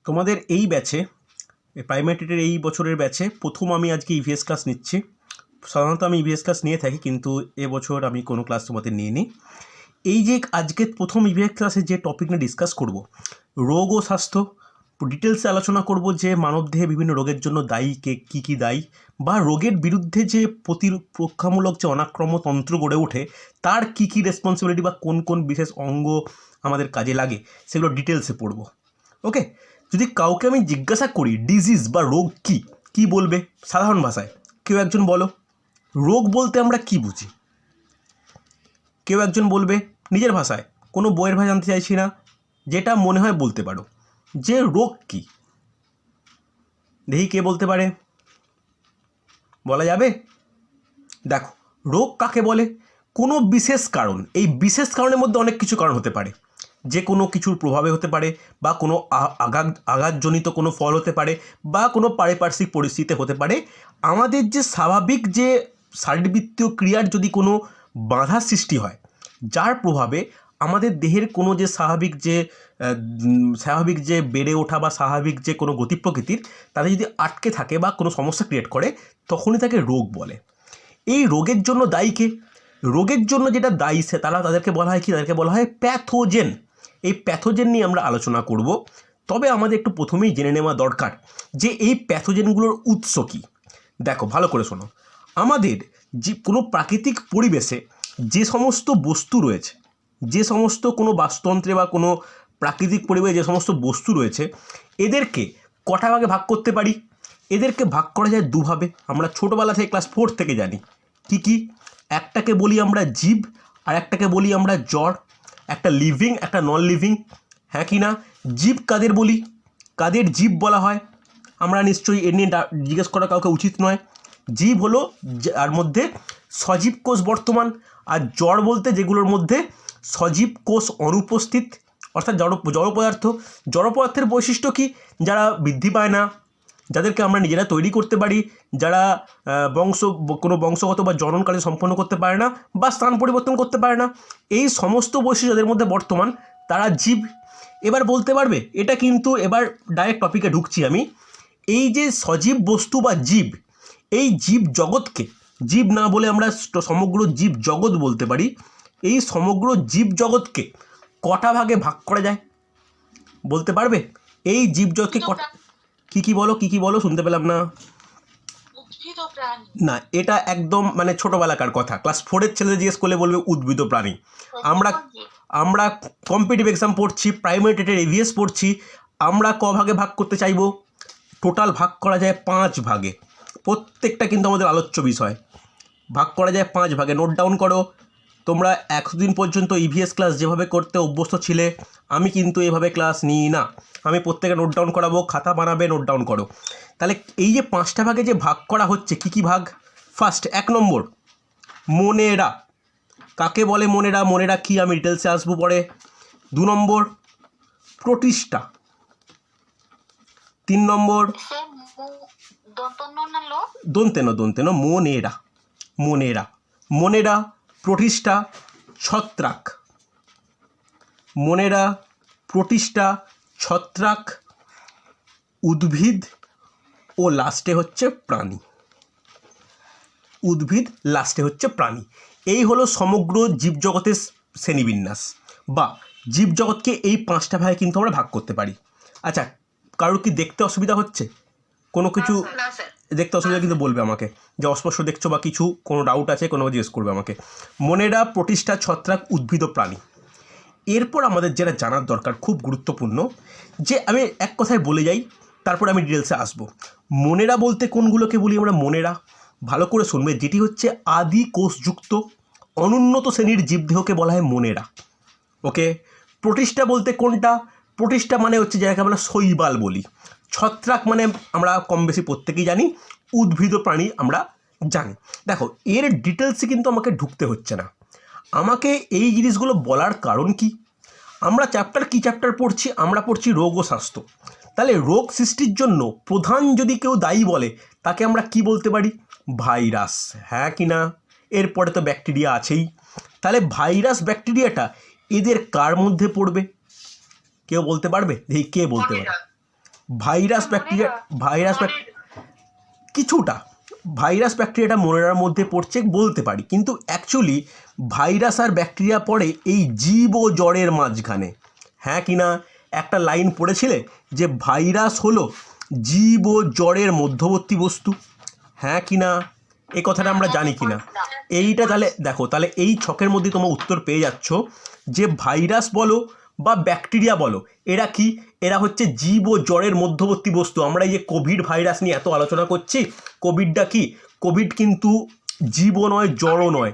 তোমাদের এই ব্যাচে প্রাইমারি টেটের এই বছরের ব্যাচে প্রথম আমি আজকে ইভিএস ক্লাস নিচ্ছি। সাধারণত আমি ইভিএস ক্লাস নিয়ে থাকি, কিন্তু এবছর আমি কোনো ক্লাস তোমাদের নিইনি। এই যে আজকে প্রথম ইভিএস ক্লাসে যে টপিক নিয়ে ডিসকাস করব, রোগ ও স্বাস্থ্য, ডিটেলসে আলোচনা করব যে মানবদেহে বিভিন্ন রোগের জন্য দায়ী কী কী দায়ী, বা রোগের বিরুদ্ধে যে প্রতিরক্ষামূলক যে অনাক্রম্য তন্ত্র গড়ে ওঠে তার কী কী রেসপন্সিবিলিটি বা কোন কোন বিশেষ অঙ্গ আমাদের কাজে লাগে সেগুলো ডিটেলসে পড়ব। ওকে, যদি কাউকে আমি জিজ্ঞাসা করি ডিজিজ বা রোগ কী, কী বলবে সাধারণ ভাষায়? কেউ একজন বলো রোগ বলতে আমরা কি বুঝি। কেউ একজন বলবে নিজের ভাষায়, কোনো বইয়ের ভাষা জানতে চাইছি না, যেটা মনে হয় বলতে পারো যে রোগ কী। দেখি কে বলতে পারে, বলা যাবে? দেখো, রোগ কাকে বলে? কোনো বিশেষ কারণ, এই বিশেষ কারণের মধ্যে অনেক কিছু কারণ হতে পারে, যে কোনো কিছুর প্রভাবে হতে পারে, বা কোনো আঘাতজনিত কোনো ফল হতে পারে, বা কোনো পারিপার্শ্বিক পরিস্থিতিতে হতে পারে। আমাদের যে স্বাভাবিক যে শারীরবৃত্তীয় ক্রিয়ার যদি কোনো বাধা সৃষ্টি হয়, যার প্রভাবে আমাদের দেহের কোনো যে স্বাভাবিক যে বেড়ে ওঠা বা স্বাভাবিক যে কোনো গতি প্রকৃতির তাতে যদি আটকে থাকে বা কোনো সমস্যা ক্রিয়েট করে, তখনই তাকে রোগ বলে। এই রোগের জন্য দায়ী কে? রোগের জন্য যেটা দায়ী তাদেরকে বলা হয় কি? তাদেরকে বলা হয় প্যাথোজেন। এই প্যাথোজেন নিয়ে আমরা আলোচনা করব। তবে আমাদের একটু প্রথমেই জেনে নেওয়া দরকার যে এই প্যাথোজেনগুলোর উৎস কী। দেখো, ভালো করে শোনো। আমাদের যে কোনো প্রাকৃতিক পরিবেশে যে সমস্ত বস্তু রয়েছে, যে সমস্ত কোনো বাস্তুতন্ত্রে বা কোনো প্রাকৃতিক পরিবেশে যে সমস্ত বস্তু রয়েছে, এদেরকে কটা ভাগে ভাগ করতে পারি? এদেরকে ভাগ করা যায় দুভাবে। আমরা ছোটোবেলা থেকে ক্লাস 4 থেকে জানি। কি কি? একটাকে বলি আমরা জীব, আর একটাকে বলি আমরা জড়। একটা লিভিং, একটা নন লিভিং, হ্যাঁ কি না? জীব কাদের বলি, কাদের জীব বলা হয়? আমরা নিশ্চয়ই এ নিয়ে জিজ্ঞেস করা কাউকে উচিত নয়। জীব হলো যার মধ্যে সজীব কোষ বর্তমান, আর জড় বলতে যেগুলোর মধ্যে সজীব কোষ অনুপস্থিত, অর্থাৎ জড় পদার্থ। জড় পদার্থের বৈশিষ্ট্য কী? যারা বৃদ্ধি পায় না, যাদেরকে আমরা নিজেরা তৈরি করতে পারি, যারা কোনো বংশগত বা জননকালে সম্পন্ন করতে পারে না, বা স্থান পরিবর্তন করতে পারে না, এই সমস্ত বৈশিষ্ট্য যাদের মধ্যে বর্তমান, তারা জীব। এবার বলতে পারবে, এটা কিন্তু এবার ডাইরেক্ট টপিকে ঢুকছি আমি। এই যে সজীব বস্তু বা জীব, এই জীব জগৎকে, জীব না বলে আমরা সমগ্র জীব জগৎ বলতে পারি, এই সমগ্র জীব জগৎকে কটা ভাগে ভাগ করা যায় বলতে পারবে? এই জীব জগৎকে কি কি বলো, কি কি বলো, শুনতে পেলাম না। না, এটা একদম মানে ছোটোবেলাকার কথা। ক্লাস 4-এর ছেলেদের জিজ্ঞেস করলে বলবে উদ্ভিদ প্রাণী। আমরা কম্পিটিটিভ এক্সাম পড়ছি, প্রাইমারি টেটের এভিএস পড়ছি। আমরা ক ভাগে ভাগ করতে চাইবো? টোটাল ভাগ করা যায় 5 ভাগে। প্রত্যেকটা কিন্তু আমাদের আলোচ্য বিষয়। ভাগ করা যায় 5 ভাগে। নোট ডাউন করো। তোমরা এতদিন পর্যন্ত ইভিএস ক্লাস যেভাবে করতে অভ্যস্ত ছিলে, আমি কিন্তু এভাবে ক্লাস নিই না। আমি প্রত্যেকে নোট ডাউন করাবো, খাতা বানাবে, নোট ডাউন করো। তাহলে এই যে 5টা ভাগে যে ভাগ করা হচ্ছে, কি কি ভাগ? ফার্স্ট, 1 নম্বর মনেরা। কাকে বলে মনেরা? মনেরা কি আমি ডিটেলসে আসবো পরে। 2 নম্বর প্রতিষ্ঠা। 3 নম্বর দন্তেন মনেরা। মনেরা, প্রতিষ্ঠা, ছত্রাক। মনেরা, প্রতিষ্ঠা, ছত্রাক, উদ্ভিদ, ও লাস্টে হচ্ছে প্রাণী। উদ্ভিদ, লাস্টে হচ্ছে প্রাণী। এই হলো সমগ্র জীবজগতের শ্রেণীবিন্যাস, বা জীবজগৎকে এই 5টা ভাগে কিন্তু আমরা ভাগ করতে পারি। আচ্ছা, কারোর কি দেখতে অসুবিধা হচ্ছে? কোনো কিছু দেখতে অসুবিধা কিন্তু বলবে আমাকে, যে অস্পষ্ট দেখছো বা কিছু কোনো ডাউট আছে, কোনো জিজ্ঞেস করবে আমাকে। মনেরা, প্রতিষ্ঠা, ছত্রাক, উদ্ভিদ ও প্রাণী। এরপর আমাদের যেটা জানার দরকার, খুব গুরুত্বপূর্ণ, যে আমি এক কথায় বলে যাই, তারপর আমি ডিটেলসে আসবো। মনেরা বলতে কোনগুলোকে বলি আমরা মনেরা? ভালো করে শুনবে। যেটি হচ্ছে আদি কোষযুক্ত অনুন্নত শ্রেণীর জীবদেহকে বলা হয় মনেরা। ওকে। প্রতিষ্ঠা বলতে কোনটা? প্রতিষ্ঠা মানে হচ্ছে যাকে আমরা শৈবাল বলি। ছত্রাক মানে আমরা কম বেশি প্রত্যেকেই জানি। উদ্ভিদ প্রাণী আমরা জানি। দেখো, এর ডিটেলসে কিন্তু আমাকে ঢুকতে হচ্ছে না। আমাকে এই জিনিসগুলো বলার কারণ কি? আমরা চ্যাপ্টার পড়ছি? আমরা পড়ছি রোগ ও স্বাস্থ্য। তাহলে রোগ সৃষ্টির জন্য প্রধান যদি কেউ দায়ী বলে, তাকে আমরা কি বলতে পারি? ভাইরাস, হ্যাঁ কি না? এরপরে তো ব্যাকটেরিয়া আছেই। তাহলে ভাইরাস, ব্যাকটেরিয়াটা এদের কার মধ্যে পড়বে? কেউ বলতে পারবে? দেখি কে বলতে পারে। ভাইরাস ব্যাকটেরিয়া কিছুটা ভাইরাস ব্যাকটেরিয়াটা মোনেরার মধ্যে পড়ছে বলতে পারি, কিন্তু অ্যাকচুয়ালি ভাইরাস আর ব্যাকটেরিয়া পড়ে এই জীব ও জড়ের মাঝখানে। হ্যাঁ কি না? একটা লাইন পড়েছিলে যে ভাইরাস হলো জীব ও জড়ের মধ্যবর্তী বস্তু। হ্যাঁ কি না? এই কথাটা আমরা জানি কি না? এইটা তাহলে দেখো, তাহলে এই ছকের মধ্যে তোমার উত্তর পেয়ে যাচ্ছ যে ভাইরাস বলো বা ব্যাকটেরিয়া বলো, এরা কি? এরা হচ্ছে জীব ও জড়ের মধ্যবর্তী বস্তু। আমরা এই যে কোভিড ভাইরাস নিয়ে এত আলোচনা করছি, কোভিডটা কি? কোভিড কিন্তু জীবও নয় জড়ও নয়,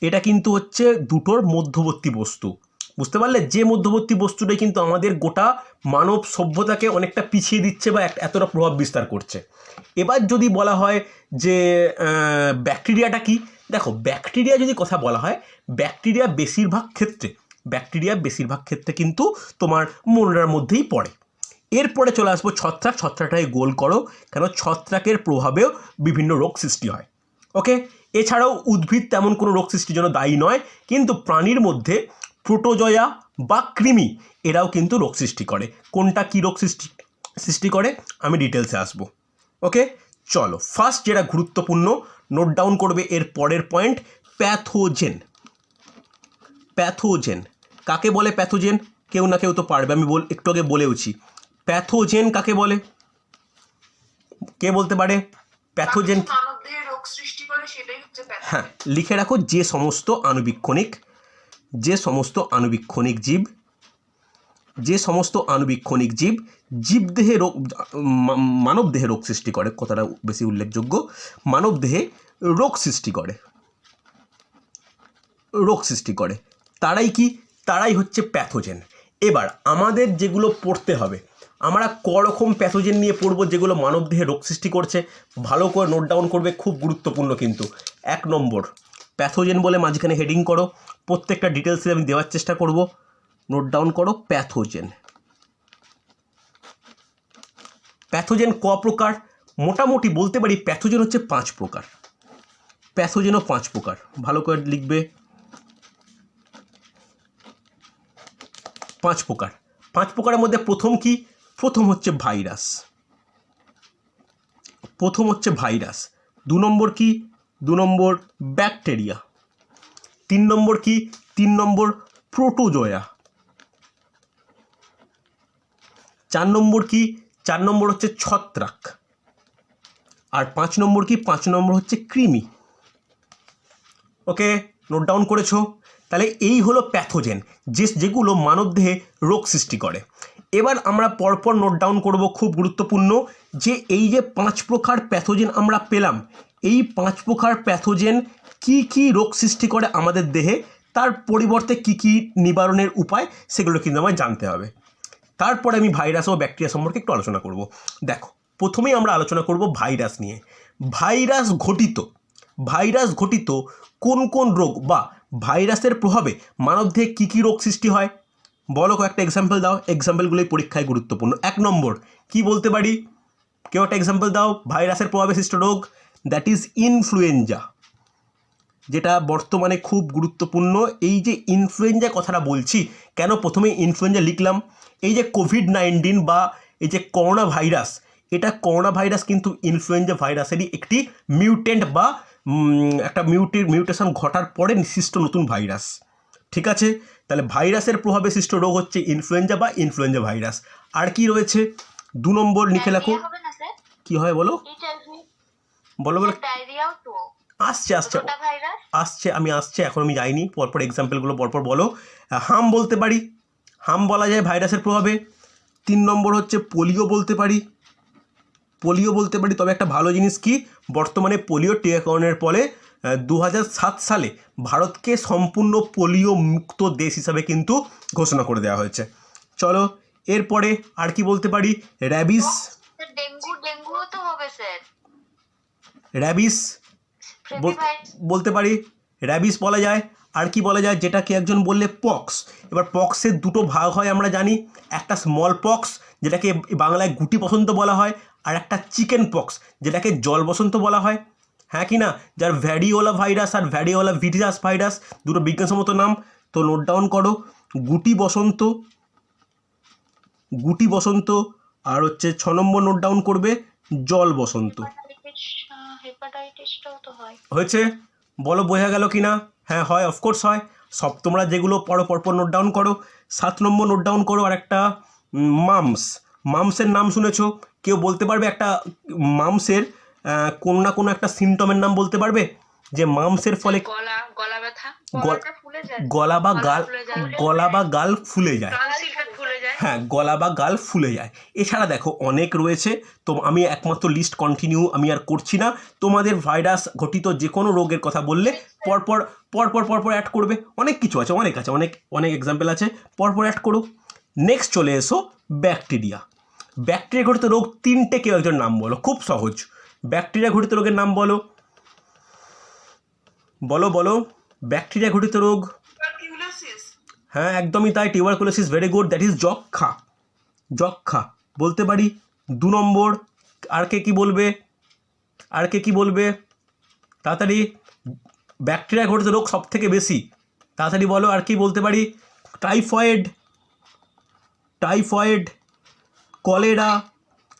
এটা কিন্তু হচ্ছে দুটোর মধ্যবর্তী বস্তু। বুঝতে পারলে? যে মধ্যবর্তী বস্তুটাই কিন্তু আমাদের গোটা মানব সভ্যতাকে অনেকটা পিছিয়ে দিচ্ছে বা এতটা প্রভাব বিস্তার করছে। এবার যদি বলা হয় যে ব্যাকটেরিয়াটা কি, দেখো ব্যাকটেরিয়া যদি কথা বলা হয়, ব্যাকটেরিয়া বেশিরভাগ ক্ষেত্রে কিন্তু তোমার মোনেরার মধ্যেই পড়ে। এরপরে চলে আসবো ছত্রাক। ছত্রাকটাকে গোল করো, কেন ছত্রাকের প্রভাবেও বিভিন্ন রোগ সৃষ্টি হয়। ওকে, এছাড়াও উদ্ভিদ তেমন কোনো রোগ সৃষ্টির জন্য দায়ী নয়, কিন্তু প্রাণীর মধ্যে প্রোটোজোয়া বা কৃমি এরাও কিন্তু রোগ সৃষ্টি করে। কোনটা কি রোগ সৃষ্টি করে আমি ডিটেলসে আসবো। ওকে, চলো ফার্স্ট যেটা গুরুত্বপূর্ণ নোট ডাউন করবে এর পরের পয়েন্ট, প্যাথোজেন। প্যাথোজেন কাকে বলে? প্যাথোজেন কেউ না কেউ তো পারবে, আমি একটু আগে বলেওছি। প্যাথোজেন কাকে বলে? কে বলতে পারে? প্যাথোজেন হ্যাঁ লিখে রাখো, যে সমস্ত আণুবীক্ষণিক জীবদেহে রোগ, মানব দেহে রোগ সৃষ্টি করে, কথাটা বেশি উল্লেখযোগ্য, মানব দেহে রোগ সৃষ্টি করে তারাই হচ্ছে প্যাথোজেন। এবার আমাদের যেগুলো পড়তে হবে, আমরা করকম প্যাথোজেন নিয়ে পড়বো যেগুলো মানবদেহে রোগ সৃষ্টি করছে, ভালো করে নোট ডাউন করবে, খুব গুরুত্বপূর্ণ কিন্তু। 1 নম্বর প্যাথোজেন বলে মাঝখানে হেডিং করো, প্রত্যেকটা ডিটেলসে আমি দেওয়ার চেষ্টা করব, নোট ডাউন করো। প্যাথোজেন ক প্রকার? মোটামুটি বলতে পারি প্যাথোজেন হচ্ছে 5 প্রকার। প্যাথোজেনও 5 প্রকার, ভালো করে লিখবে। 5 প্রকার। 5 প্রকারের মধ্যে প্রথম হচ্ছে ভাইরাস। 2 নম্বর কি? 2 নম্বর ব্যাকটেরিয়া। 3 নম্বর কি? 3 নম্বর প্রোটোজোয়া। 4 নম্বর কি? 4 নম্বর হচ্ছে ছত্রাক। আর 5 নম্বর কি? 5 নম্বর হচ্ছে কৃমি। ওকে, নোট ডাউন করেছো? তাহলে এই হলো প্যাথোজেন, যেগুলো মানবদেহে রোগ সৃষ্টি করে। এবার আমরা পরপর নোট ডাউন করব, খুব গুরুত্বপূর্ণ, যে এই যে 5 প্রকার প্যাথোজেন আমরা পেলাম, এই 5 প্রকার প্যাথোজেন কি রোগ সৃষ্টি করে আমাদের দেহে, তার পরিবর্তে কি নিবারণের উপায়, সেগুলো কিন্তু আমায় জানতে হবে। তারপরে আমি ভাইরাস ও ব্যাকটেরিয়া সম্পর্কে একটু আলোচনা করব। দেখো, প্রথমেই আমরা আলোচনা করব ভাইরাস নিয়ে। ভাইরাস ঘটিত কোন রোগ বা ভাইরাসের প্রভাবে মানবদেহে কি রোগ সৃষ্টি হয় বলো, কয়েকটা এক্সাম্পল দাও। এক্সাম্পলগুলোই পরীক্ষায় গুরুত্বপূর্ণ। 1 নম্বর কি বলতে পারি? কেউ একটা এক্সাম্পল দাও ভাইরাসের প্রভাবে সৃষ্ট রোগ। দ্যাট ইজ ইনফ্লুয়েঞ্জা, যেটা বর্তমানে খুব গুরুত্বপূর্ণ। এই যে ইনফ্লুয়েঞ্জা কথাটা বলছি, কেন প্রথমে ইনফ্লুয়েঞ্জা লিখলাম? এই যে কোভিড-19 বা এই যে করোনা ভাইরাস, এটা করোনা ভাইরাস কিন্তু ইনফ্লুয়েঞ্জা ভাইরাসেরই একটি মিউটেন্ট বা একটা মিউটেশন ঘটার পরে সৃষ্ট নতুন ভাইরাস। ঠিক আছে, তাহলে ভাইরাসের প্রভাবে সৃষ্ট রোগ হচ্ছে ইনফ্লুয়েঞ্জা বা ইনফ্লুয়েঞ্জা ভাইরাস। আর কি রয়েছে? 2 নম্বর লিখে রাখো। কি হয় বলো? আসছে আমি এখন আমি যাইনি, পরপর এক্সাম্পলগুলো পরপর বলো। হাম বলতে পারি, হাম বলা যায় ভাইরাসের প্রভাবে। 3 নম্বর হচ্ছে পোলিও বলতে পারি। তবে একটা ভালো জিনিস কি, বর্তমানে পোলিও টিকাকরণের ফলে 2007 সালে ভারতকে সম্পূর্ণ পোলিও মুক্ত দেশ হিসাবে কিন্তু ঘোষণা করে দেওয়া হয়েছে। চলো এরপরে আর কি বলতে পারি? র্যাবিস বলতে পারি, র্যাবিস বলা যায়। আর কি বলা যায়? যেটাকে একজন বললে পক্স। এবার পক্সের 2টো ভাগ হয় আমরা জানি, একটা স্মল পক্স যেটাকে বাংলায় গুটি বসন্ত বলা হয়, আর একটা চিকেন পক্স যেটাকে জল বসন্ত বলা হয়। হ্যাঁ কি না? যার ভ্যারিওলা ভাইরাস আর ভ্যারিওলা ভিরিয়াস ভাইরাস, দুটো বিজ্ঞানসম্মত নাম। তো নোট ডাউন করো, গুটি বসন্ত আর হচ্ছে 6 নম্বর নোট ডাউন করবে জল বসন্ত। হেপাটাইটিসটাও তো হয়। হয়েছে? বলো বোঝা গেল কি না? হ্যাঁ হয়, অফকোর্স হয়। সব তোমরা যেগুলো পড়ো পরপর নোট ডাউন করো। 7 নম্বর নোট ডাউন করো আর একটা মামস। মামসের নাম শুনেছো? কেউ বলতে পারবে একটা মামসের কোনো না কোনো একটা সিমটমের নাম বলতে পারবে যে মামসের ফলে গলা ব্যথা, গলা বা গাল ফুলে যায়। হ্যাঁ, গলা বা গাল ফুলে যায়। এছাড়া দেখো অনেক রয়েছে, তো আমি একমাত্র লিস্ট কন্টিনিউ আমি আর করছি না। তোমাদের ভাইরাস ঘটিত যে কোনো রোগের কথা বললে পরপর পরপর পরপর অ্যাড করবে। অনেক কিছু আছে, অনেক এক্সাম্পল আছে, পরপর অ্যাড করো। নেক্সট চলে এসো ব্যাকটেরিয়া। ব্যাকটেরিয়া ঘটিত রোগ 3টে, কেউ একজন নাম বলো, খুব সহজ। ব্যাকটেরিয়া ঘটিত রোগের নাম বলো, বলো বলো। ব্যাকটেরিয়া ঘটিত রোগ, হ্যাঁ একদমই তাই, tuberculosis, very good, that is যক্ষা। যক্ষা বলতে পারি। 2 নম্বর আর কে কি বলবে? তাড়াতাড়ি। ব্যাকটেরিয়া ঘটিত রোগ সব থেকে বেশি, তাড়াতাড়ি বলো। আর কি বলতে পারি? টাইফয়েড,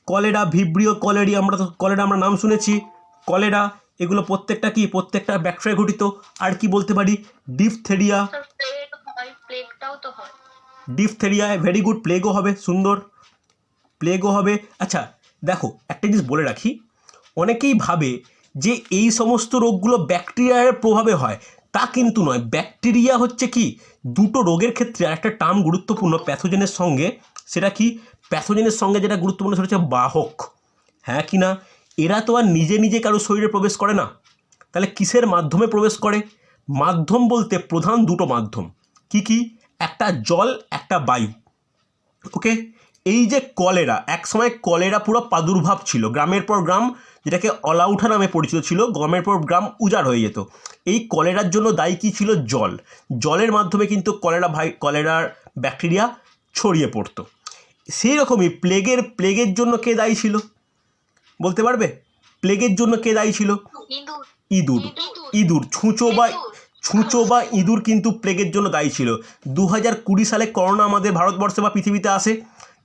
কলেরা, ভিব্রিও কলেরিয়া, কলেরা আমরা নাম শুনেছি, কলেরা, এগুলো প্রত্যেকটা ব্যাকটেরিয়া ঘটিত। আর কি বলতে পারি? ডিফথেরিয়া, ভেরি গুড, প্লেগও হবে, সুন্দর, প্লেগও হবে। আচ্ছা দেখো একটা জিনিস বলে রাখি, অনেকেই ভাবে যে এই সমস্ত রোগগুলো ব্যাকটেরিয়ার প্রভাবে হয়, তা কিন্তু নয়। ব্যাকটেরিয়া হচ্ছে কি, দুটো রোগের ক্ষেত্রে একটা টার্ম গুরুত্বপূর্ণ প্যাথোজেনের সঙ্গে, সেটা কি? প্যাথোজেনের সঙ্গে যেটা গুরুত্বপূর্ণ সেটা হচ্ছে বাহক। হ্যাঁ কি না? এরা তো আর নিজে নিজে কারো শরীরে প্রবেশ করে না, তাহলে কিসের মাধ্যমে প্রবেশ করে? মাধ্যম বলতে প্রধান দুটো মাধ্যম, কি? একটা জল, একটা বায়ু। ওকে, এই যে কলেরা, একসময় কলেরা পুরো প্রাদুর্ভাব ছিল, গ্রামের পর গ্রাম, যেটাকে অলাউঠা নামে পরিচিত ছিল, গ্রামের পর গ্রাম উজাড় হয়ে যেত। এই কলেরার জন্য দায়ী কী ছিল? জল। জলের মাধ্যমে কিন্তু কলেরার ব্যাকটেরিয়া ছড়িয়ে পড়তো। সেই রকমই প্লেগের জন্য কে দায়ী ছিল বলতে পারবে? প্লেগের জন্য কে দায়ী ছিল? ইঁদুর, ছুঁচো বা ইঁদুর কিন্তু প্লেগের জন্য দায়ী ছিল। 2020 সালে করোনা আমাদের ভারতবর্ষে বা পৃথিবীতে আসে।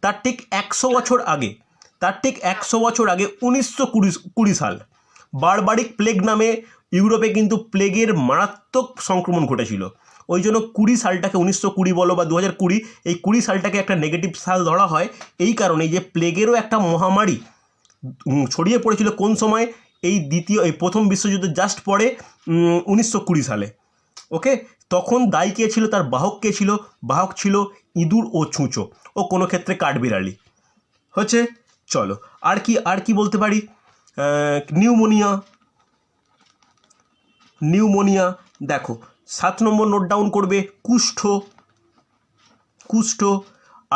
তার ঠিক 100 বছর আগে 1920 সাল বারবারিক প্লেগ নামে ইউরোপে কিন্তু প্লেগের মারাত্মক সংক্রমণ ঘটেছিল। ওই জন্য 20 সালটাকে 1920 বলো বা 2020, এই 20 সালটাকে একটা নেগেটিভ সাল ধরা হয় এই কারণেই যে প্লেগেরও একটা মহামারী ছড়িয়ে পড়েছিল কোন সময়? এই প্রথম বিশ্বযুদ্ধের জাস্ট পরে 1920 সালে। ওকে, তখন দায়ী কে ছিল? তার বাহক কে ছিল? বাহক ছিল ইঁদুর ও ছুঁচো, ও কোনো ক্ষেত্রে কাঠবিড়ালি। হচ্ছে, চলো আর কি বলতে পারি? নিউমোনিয়া। দেখো 7 নম্বর নোট ডাউন করবে কুষ্ঠ।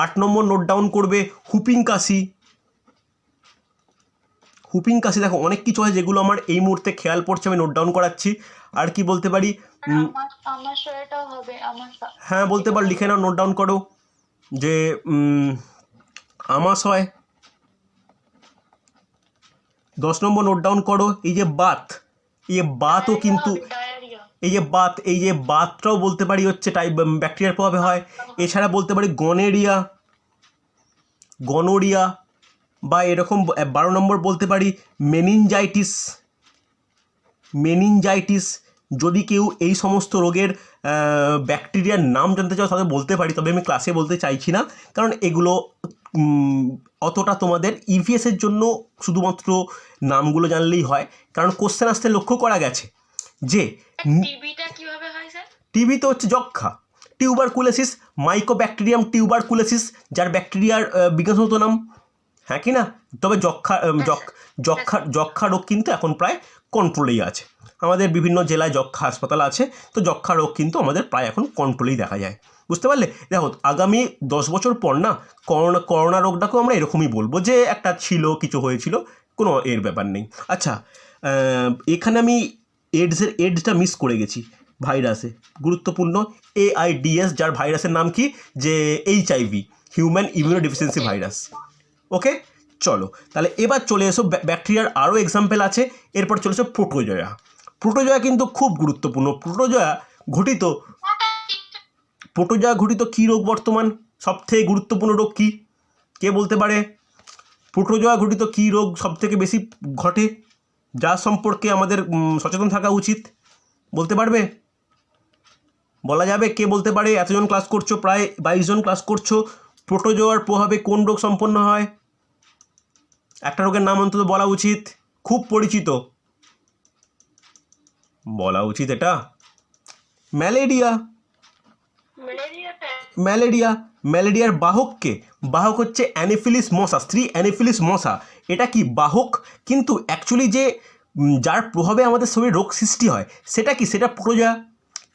8 নম্বর নোট ডাউন করবে হুপিং কাশি। দেখো অনেক কিছু হয় যেগুলো আমার এই মুহূর্তে খেয়াল পড়ছে, আমি নোট ডাউন করাচ্ছি। আর কি বলতে পারি? হ্যাঁ বলতে পার, লিখে নাও, নোট ডাউন করো যে আমাশয়। 10 নম্বর নোট ডাউন করো এই যে বাতও কিন্তু, এই যে বাতটাও বলতে পারি হচ্ছে ব্যাকটেরিয়ার প্রভাবে হয়। এছাড়া বলতে পারি গনোরিয়া বা এরকম। 12 নম্বর বলতে পারি মেনিনজাইটিস। যদি কেউ এই সমস্ত রোগের ব্যাকটেরিয়ার নাম জানতে চাও তাহলে বলতে পারি, তবে আমি ক্লাসে বলতে চাইছি না, কারণ এগুলো অতটা তোমাদের ইভিএসের জন্য শুধুমাত্র নামগুলো জানলেই হয়। কারণ কোশ্চেন আসতে লক্ষ্য করা গেছে যে টিবি তো হচ্ছে যক্ষা, টিউবারকুলোসিস, মাইকোব্যাকটেরিয়াম টিউবারকুলোসিস, যার ব্যাকটেরিয়ার বিজ্ঞানগত নাম। হ্যাঁ কি না? তবে যক্ষা রোগ কিন্তু এখন প্রায় কন্ট্রোলেই আছে। আমাদের বিভিন্ন জেলায় যক্ষা হাসপাতাল আছে, তো যক্ষা রোগ কিন্তু আমাদের প্রায় এখন কন্ট্রোলেই দেখা যায়। বুঝতে পারলে? দেখো আগামী 10 বছর পর না করোনা রোগটাকেও আমরা এরকমই বলবো যে একটা ছিল, কিছু হয়েছিল, কোনো এর ব্যাপার নেই। আচ্ছা, এখানে আমি এডসটা মিস করে গেছি। ভাইরাসে গুরুত্বপূর্ণ AIDS, যার ভাইরাসের নাম কি? যে HIV, হিউম্যান ইমিউনোডেফিসিয়েন্সি ভাইরাস। ওকে, চলো তাহলে এবার চলে এসো ব্যাকটেরিয়ার আরও এক্সাম্পল আছে। এরপর চলে এসো প্রোটোজোয়া কিন্তু খুব গুরুত্বপূর্ণ। প্রোটোজোয়া ঘটিত কী রোগ বর্তমান? সবথেকে গুরুত্বপূর্ণ রোগ কি? কে বলতে পারে? প্রোটোজোয়া ঘটিত কী রোগ সবথেকে বেশি ঘটে, যার সম্পর্কে আমাদের সচেতন থাকা উচিত? বলতে পারবে? বলা যাবে? কে বলতে পারে? এতজন ক্লাস করছো, প্রায় 22 জন ক্লাস করছো। প্রোটোজোয়ার প্রভাবে কোন রোগ সম্পন্ন হয়? একটা রোগের নাম অন্তত বলা উচিত, খুব পরিচিত, বলা উচিত এটা। ম্যালেরিয়া। ম্যালেরিয়া। ম্যালেরিয়ার বাহককে, বাহক হচ্ছে অ্যানোফিলিস মশা, স্ত্রী অ্যানোফিলিস মশা। এটা কি বাহক, কিন্তু অ্যাকচুয়ালি যে যার প্রভাবে আমাদের শরীরে রোগ সৃষ্টি হয় সেটা কি, সেটা প্রোটোজোয়া।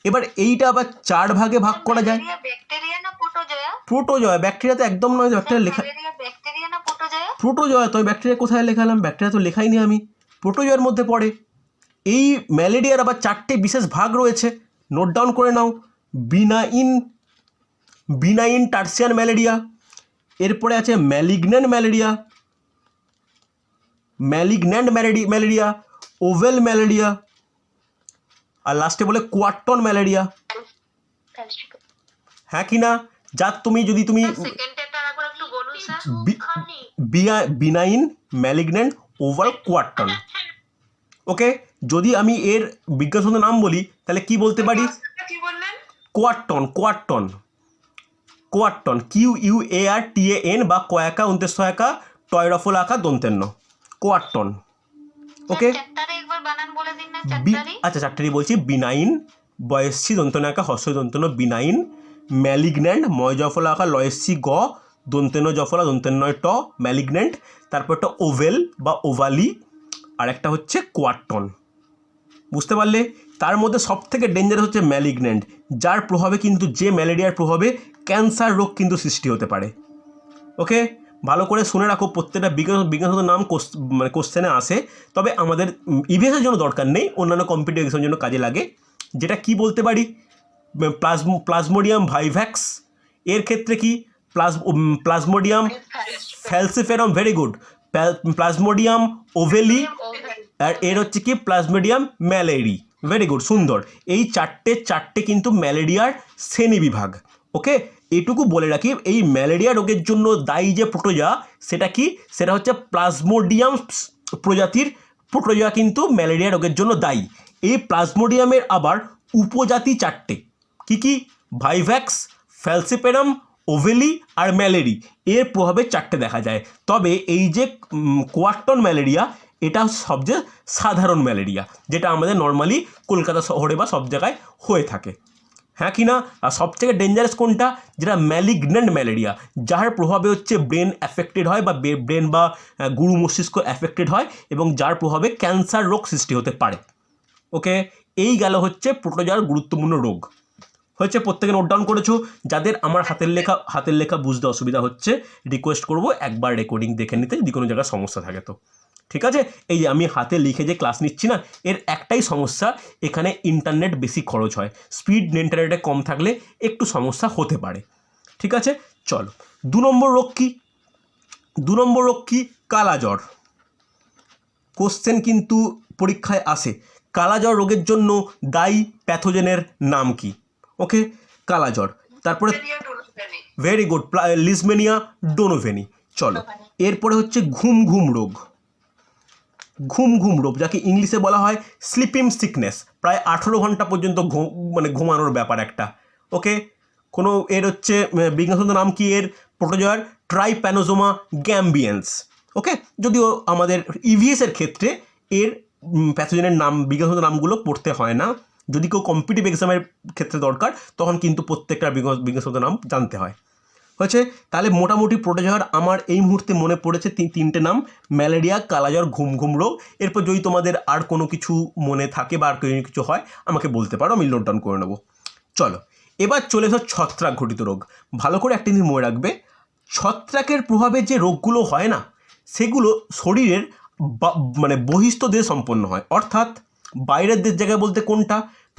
এবার এইটা আবার 4 ভাগে ভাগ করা যায়। প্রোটোজোয়া। ব্যাকটেরিয়া তো একদম নয়, ব্যাকটেরিয়া লেখা প্রোটোজোয়া। তবে ব্যাকটেরিয়া কোথায় লেখালাম? ব্যাকটেরিয়া তো লেখাইনি আমি, প্রোটোজোয়ার মধ্যে পড়ে। এই ম্যালেরিয়ার আবার 4টে বিশেষ ভাগ রয়েছে, নোট ডাউন করে নাও। বিনাইন টার্সিয়ান ম্যালেরিয়া, এরপরে আছে ম্যালিগন্যান্ট ম্যালেরিয়া, ওভেল ম্যালেরিয়া, আর লাস্টে বলে কোয়ার্টন ম্যালেরিয়া। হ্যাঁ কি না? যার যদি তুমি বিনাইন, ম্যালিগন্যান্ট, ওভাল, কোয়ার্টন। ওকে, যদি আমি এর বিজ্ঞানসম্মত নাম বলি তাহলে কি বলতে পারি? কোয়ার্টন। QUARTAN বা কয়াকা অন্তেশ্বয়াকা টয়রফল আকা দন্তেন্ন, কোয়ার্টন। ওকে, আচ্ছা 4টি বলছি। বিনাইন, বয়সী দন্তনাকা হস্য দন্তন বিনাইন, ম্যালিগন্যান্ট, ময় জফলা আকা লয়সি গ দন্তেন জফলা দন্তেন্নয় ট ম্যালিগন্যান্ট, তারপর একটা ওভেল বা ওভালি, আর একটা হচ্ছে কোয়ার্টন। বুঝতে পারলে? তার মধ্যে সবথেকে ডেঞ্জারাস হচ্ছে ম্যালিগন্যান্ট, যার প্রভাবে কিন্তু, যে ম্যালেরিয়ার প্রভাবে ক্যান্সার রোগ কিন্তু সৃষ্টি হতে পারে। ওকে, ভালো করে শুনে রাখো, প্রত্যেকটা বিজ্ঞানসম্মত নাম কোশ্চেনে আসে, তবে আমাদের ইভিএসের জন্য দরকার নেই, অন্যান্য কম্পিটিটিভ এক্সামের জন্য কাজে লাগে। যেটা কি বলতে পারি? প্লাজমোডিয়াম ভাইভ্যাক্স, এর ক্ষেত্রে কি প্লাজমোডিয়াম ফ্যালসিফেরাম, ভেরি গুড, প্লাজমোডিয়াম ওভেলি, আর এর হচ্ছে কি প্লাজমোডিয়াম ম্যালেরি, ভেরি গুড, সুন্দর। এই চারটে কিন্তু ম্যালেরিয়ার শ্রেণীবিভাগ। ওকে, এটুকু বলে রাখি, এই ম্যালেরিয়া রোগের জন্য দায়ী যে প্রোটোজোয়া, সেটা কি, সেটা হচ্ছে প্লাজমোডিয়াম প্রজাতির প্রোটোজোয়া কিন্তু ম্যালেরিয়া রোগের জন্য দায়ী। এই প্লাজমোডিয়ামের আবার উপজাতি 4টে, কি? ভাইভ্যাক্স, ফ্যালসিপেরাম, ওভেলি আর ম্যালেরি। এর প্রভাবে 4টে দেখা যায়। তবে এই যে কোয়ার্টন ম্যালেরিয়া, এটা সবচেয়ে সাধারণ ম্যালেরিয়া, যেটা আমাদের নর্মালি কলকাতা শহরে বা সব জায়গায় হয়ে থাকে। হ্যাঁ কি না? আর সবথেকে ডেঞ্জারাস কোনটা? যেটা ম্যালিগন্যান্ট ম্যালেরিয়া, যার প্রভাবে হচ্ছে ব্রেন অ্যাফেক্টেড হয়, বা ব্রেন বা গুরু মস্তিষ্ক অ্যাফেক্টেড হয়, এবং যার প্রভাবে ক্যান্সার রোগ সৃষ্টি হতে পারে। ওকে, এই গেল হচ্ছে প্রোটোজোয়ার গুরুত্বপূর্ণ রোগ। হচ্ছে, প্রত্যেকে নোট ডাউন করেছো? যাদের আমার হাতের লেখা বুঝতে অসুবিধা হচ্ছে, রিকোয়েস্ট করবো একবার রেকর্ডিং দেখে নিতে, যদি কোনো জায়গায় সমস্যা থাকে তো। ঠিক আছে? এই যে আমি হাতে লিখে যে ক্লাস নিচ্ছি না, এর একটাই সমস্যা, এখানে ইন্টারনেট বেশি খরচ হয়। স্পিড ইন্টারনেটে কম থাকলে একটু সমস্যা হতে পারে। ঠিক আছে, চলো 2 নম্বর রোগ কি? কালাজ্বর। কোশ্চেন কিন্তু পরীক্ষায় আসে, কালাজ্বর রোগের জন্য দায়ী প্যাথোজেনের নাম কি? ওকে, কালাজ্বর। তারপরে ভেরি গুড, লিজমেনিয়া ডোনোভেনি। চলো, এরপরে হচ্ছে ঘুম রোগ, যাকে ইংলিশে বলা হয় স্লিপিং সিকনেস। প্রায় 18 ঘন্টা পর্যন্ত ঘুমানোর ব্যাপার একটা। ওকে, এর হচ্ছে বিজ্ঞানসম্মত নাম কি এর? প্রোটোজোয়ার ট্রাইপ্যানোজোমা গ্যাম্বিয়েন্স। ওকে, যদিও আমাদের ইভিএসের ক্ষেত্রে এর প্যাথোজেনের নাম, বিজ্ঞানসম্মত নামগুলো পড়তে হয় না। যদি কেউ কম্পিটিটিভ এক্সামের ক্ষেত্রে দরকার, তখন কিন্তু প্রত্যেকটা বিজ্ঞানসম্মত নাম জানতে হয়। হচ্ছে, তাহলে মোটামুটি প্রোটোজোয়ার আমার এই মুহূর্তে মনে পড়েছে 3টে নাম: ম্যালেরিয়া, কালাজ্বর, ঘুম রোগ। এরপর যদি তোমাদের আর কোনো কিছু মনে থাকে বা আর কিছু হয় আমাকে বলতে পারো, আমি নোট ডাউন করে নেবো। চলো, এবার চলে এসো ছত্রাক ঘটিত রোগ। ভালো করে একটা জিনিস মনে রাখবে, ছত্রাকের প্রভাবে যে রোগগুলো হয় না, সেগুলো শরীরের বহিস্থ দেহে সম্পন্ন হয়, অর্থাৎ বাইরের জায়গায় বলতে কোনটা?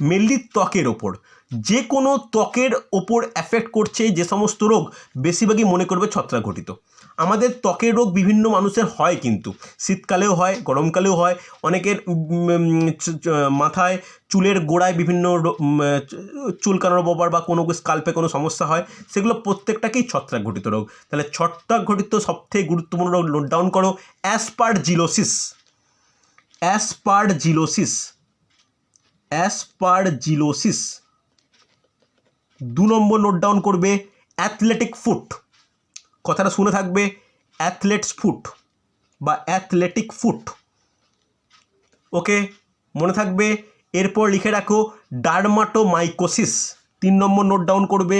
মেনলি ত্বকের ওপর। যে কোনো ত্বকের ওপর অ্যাফেক্ট করছে যে সমস্ত রোগ, বেশিরভাগই মনে করবে ছত্রাক ঘটিত। আমাদের ত্বকের রোগ বিভিন্ন মানুষের হয়, কিন্তু শীতকালেও হয়, গরমকালেও হয়। অনেকের মাথায় চুলের গোড়ায় বিভিন্ন চুলকানোর ব্যাপার বা কোনো স্কাল্পে কোনো সমস্যা হয়, সেগুলো প্রত্যেকটাকেই ছত্রাক ঘটিত রোগ। তাহলে ছত্রাক ঘটিত সবথেকে গুরুত্বপূর্ণ রোগ নোট ডাউন করো, অ্যাসপারজিলোসিস। Aspergillosis, aspergillosis. 2 নম্বর নোট ডাউন করবে, অ্যাথলেটিক ফুট। কথাটা শুনে থাকবে, অ্যাথলেটস ফুট বা অ্যাথলেটিক ফুট। ওকে, মনে থাকবে। এরপর লিখে রাখো ডার্মাটোমাইকোসিস। 3 নম্বর নোট ডাউন করবে,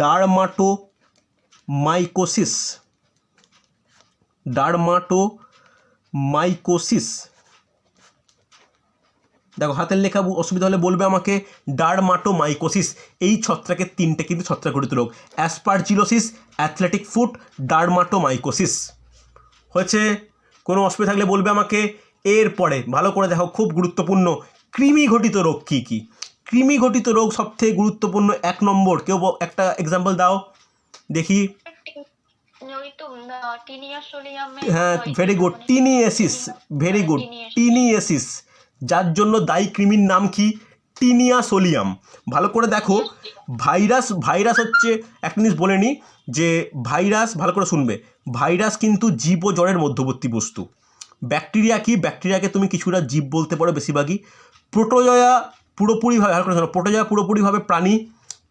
ডার্মাটোমাইকোসিস। ডার্মাটোমাইকোসিস। দেখো হাতের লেখা অসুবিধা হলে বলবে আমাকে। ডার্মাটোমাইকোসিস, এই ছত্রাকের 3টে কিন্তু ছত্রাক ঘটিত রোগ, অ্যাসপারজিলোসিস, অ্যাথলেটিক ফুট, ডার্মাটোমাইকোসিস। হয়েছে? কোনো অসুবিধা থাকলে বলবে আমাকে। এরপরে ভালো করে দেখো, খুব গুরুত্বপূর্ণ, কৃমি ঘটিত রোগ কী কী? কৃমি ঘটিত রোগ সবথেকে গুরুত্বপূর্ণ 1 নম্বর, কেউ একটা এক্সাম্পল দাও দেখি। হ্যাঁ, ভেরি গুড, টিনিয়াসিস। Very good, টিনিয়াসিস। যার জন্য দায়ী কৃমির নাম কি? Tinea solium. ভালো করে দেখো, ভাইরাস হচ্ছে, এক জিনিস বলে নিই যে ভাইরাস, ভালো করে শুনবে, ভাইরাস কিন্তু জীব ও জড়ের মধ্যবর্তী বস্তু। ব্যাকটেরিয়া কি? ব্যাকটেরিয়াকে তুমি কিছুটা জীব বলতে পারো, বেশিরভাগই। প্রোটোজয়া পুরোপুরিভাবে, ভালো করে শোনো, প্রোটোজয়া পুরোপুরিভাবে প্রাণী।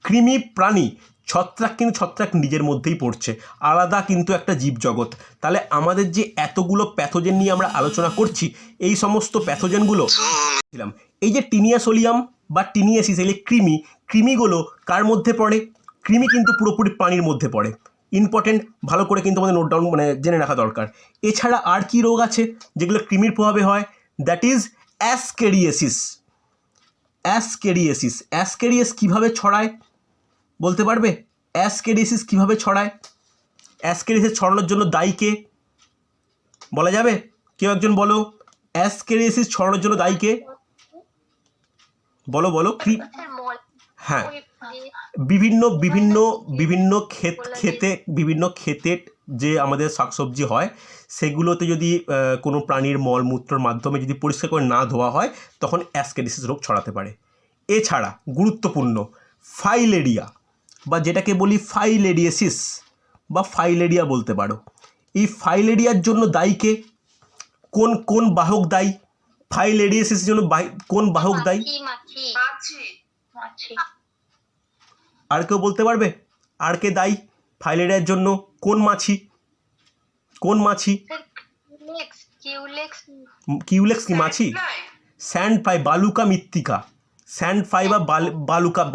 কৃমি প্রাণী। ছত্রাক কিন্তু ছত্রাক নিজের মধ্যেই পড়ছে, আলাদা কিন্তু একটা জীবজগৎ। তাহলে আমাদের যে এতগুলো প্যাথোজেন নিয়ে আমরা আলোচনা করছি, এই সমস্ত প্যাথোজেনগুলো দিলাম, এই যে টিনিয়াসোলিয়াম বা টিনিয়াসিস, এই কৃমিগুলো কার মধ্যে পড়ে? কৃমি কিন্তু পুরোপুরি প্রাণীর মধ্যে পড়ে। ইম্পর্টেন্ট, ভালো করে কিন্তু আমাদের নোট ডাউন জেনে রাখা দরকার। এছাড়া আর কি রোগ আছে যেগুলো কৃমির প্রভাবে হয়? That is ascariasis. অ্যাসকেরিয়াসিস। অ্যাসকেরিয়াস কীভাবে ছড়ায় বলতে পারবে? অ্যাসকেরিয়াসিস কীভাবে ছড়ায়? অ্যাসকেরিয়াসিস ছড়ানোর জন্য দায়ী কে বলা যাবে? কেউ একজন বলো, অ্যাসকেরিয়াসিস ছড়ানোর জন্য দায়ী কে? বলো। হ্যাঁ, বিভিন্ন ক্ষেতের যে আমাদের শাকসবজি হয়, সেগুলোতে যদি কোনো প্রাণীর মলমূত্রের মাধ্যমে যদি পরিষ্কার করে না ধোয়া হয়, তখন অ্যাসকেরিয়াসিস রোগ ছড়াতে পারে। এছাড়া গুরুত্বপূর্ণ ফাইলেরিয়া, বা যেটাকে বলি ফাইলেরিয়াসিস বা ফাইলেরিয়া বলতে পারো। এই ফাইলেরিয়ার জন্য দায়ী কে? কোন বাহক দায়ী? ফাইলেরিয়াসিসের জন্য কোন বাহক দায়ী? আর কেউ বলতে পারবে? আর কে দায়ী ফাইলেরিয়ার জন্য? কোন মাছি? কিউলেক্স কি মাছি? স্যান্ড ফ্লাই, বালুকা মৃত্তিকা। স্যান্ড ফ্লাই বা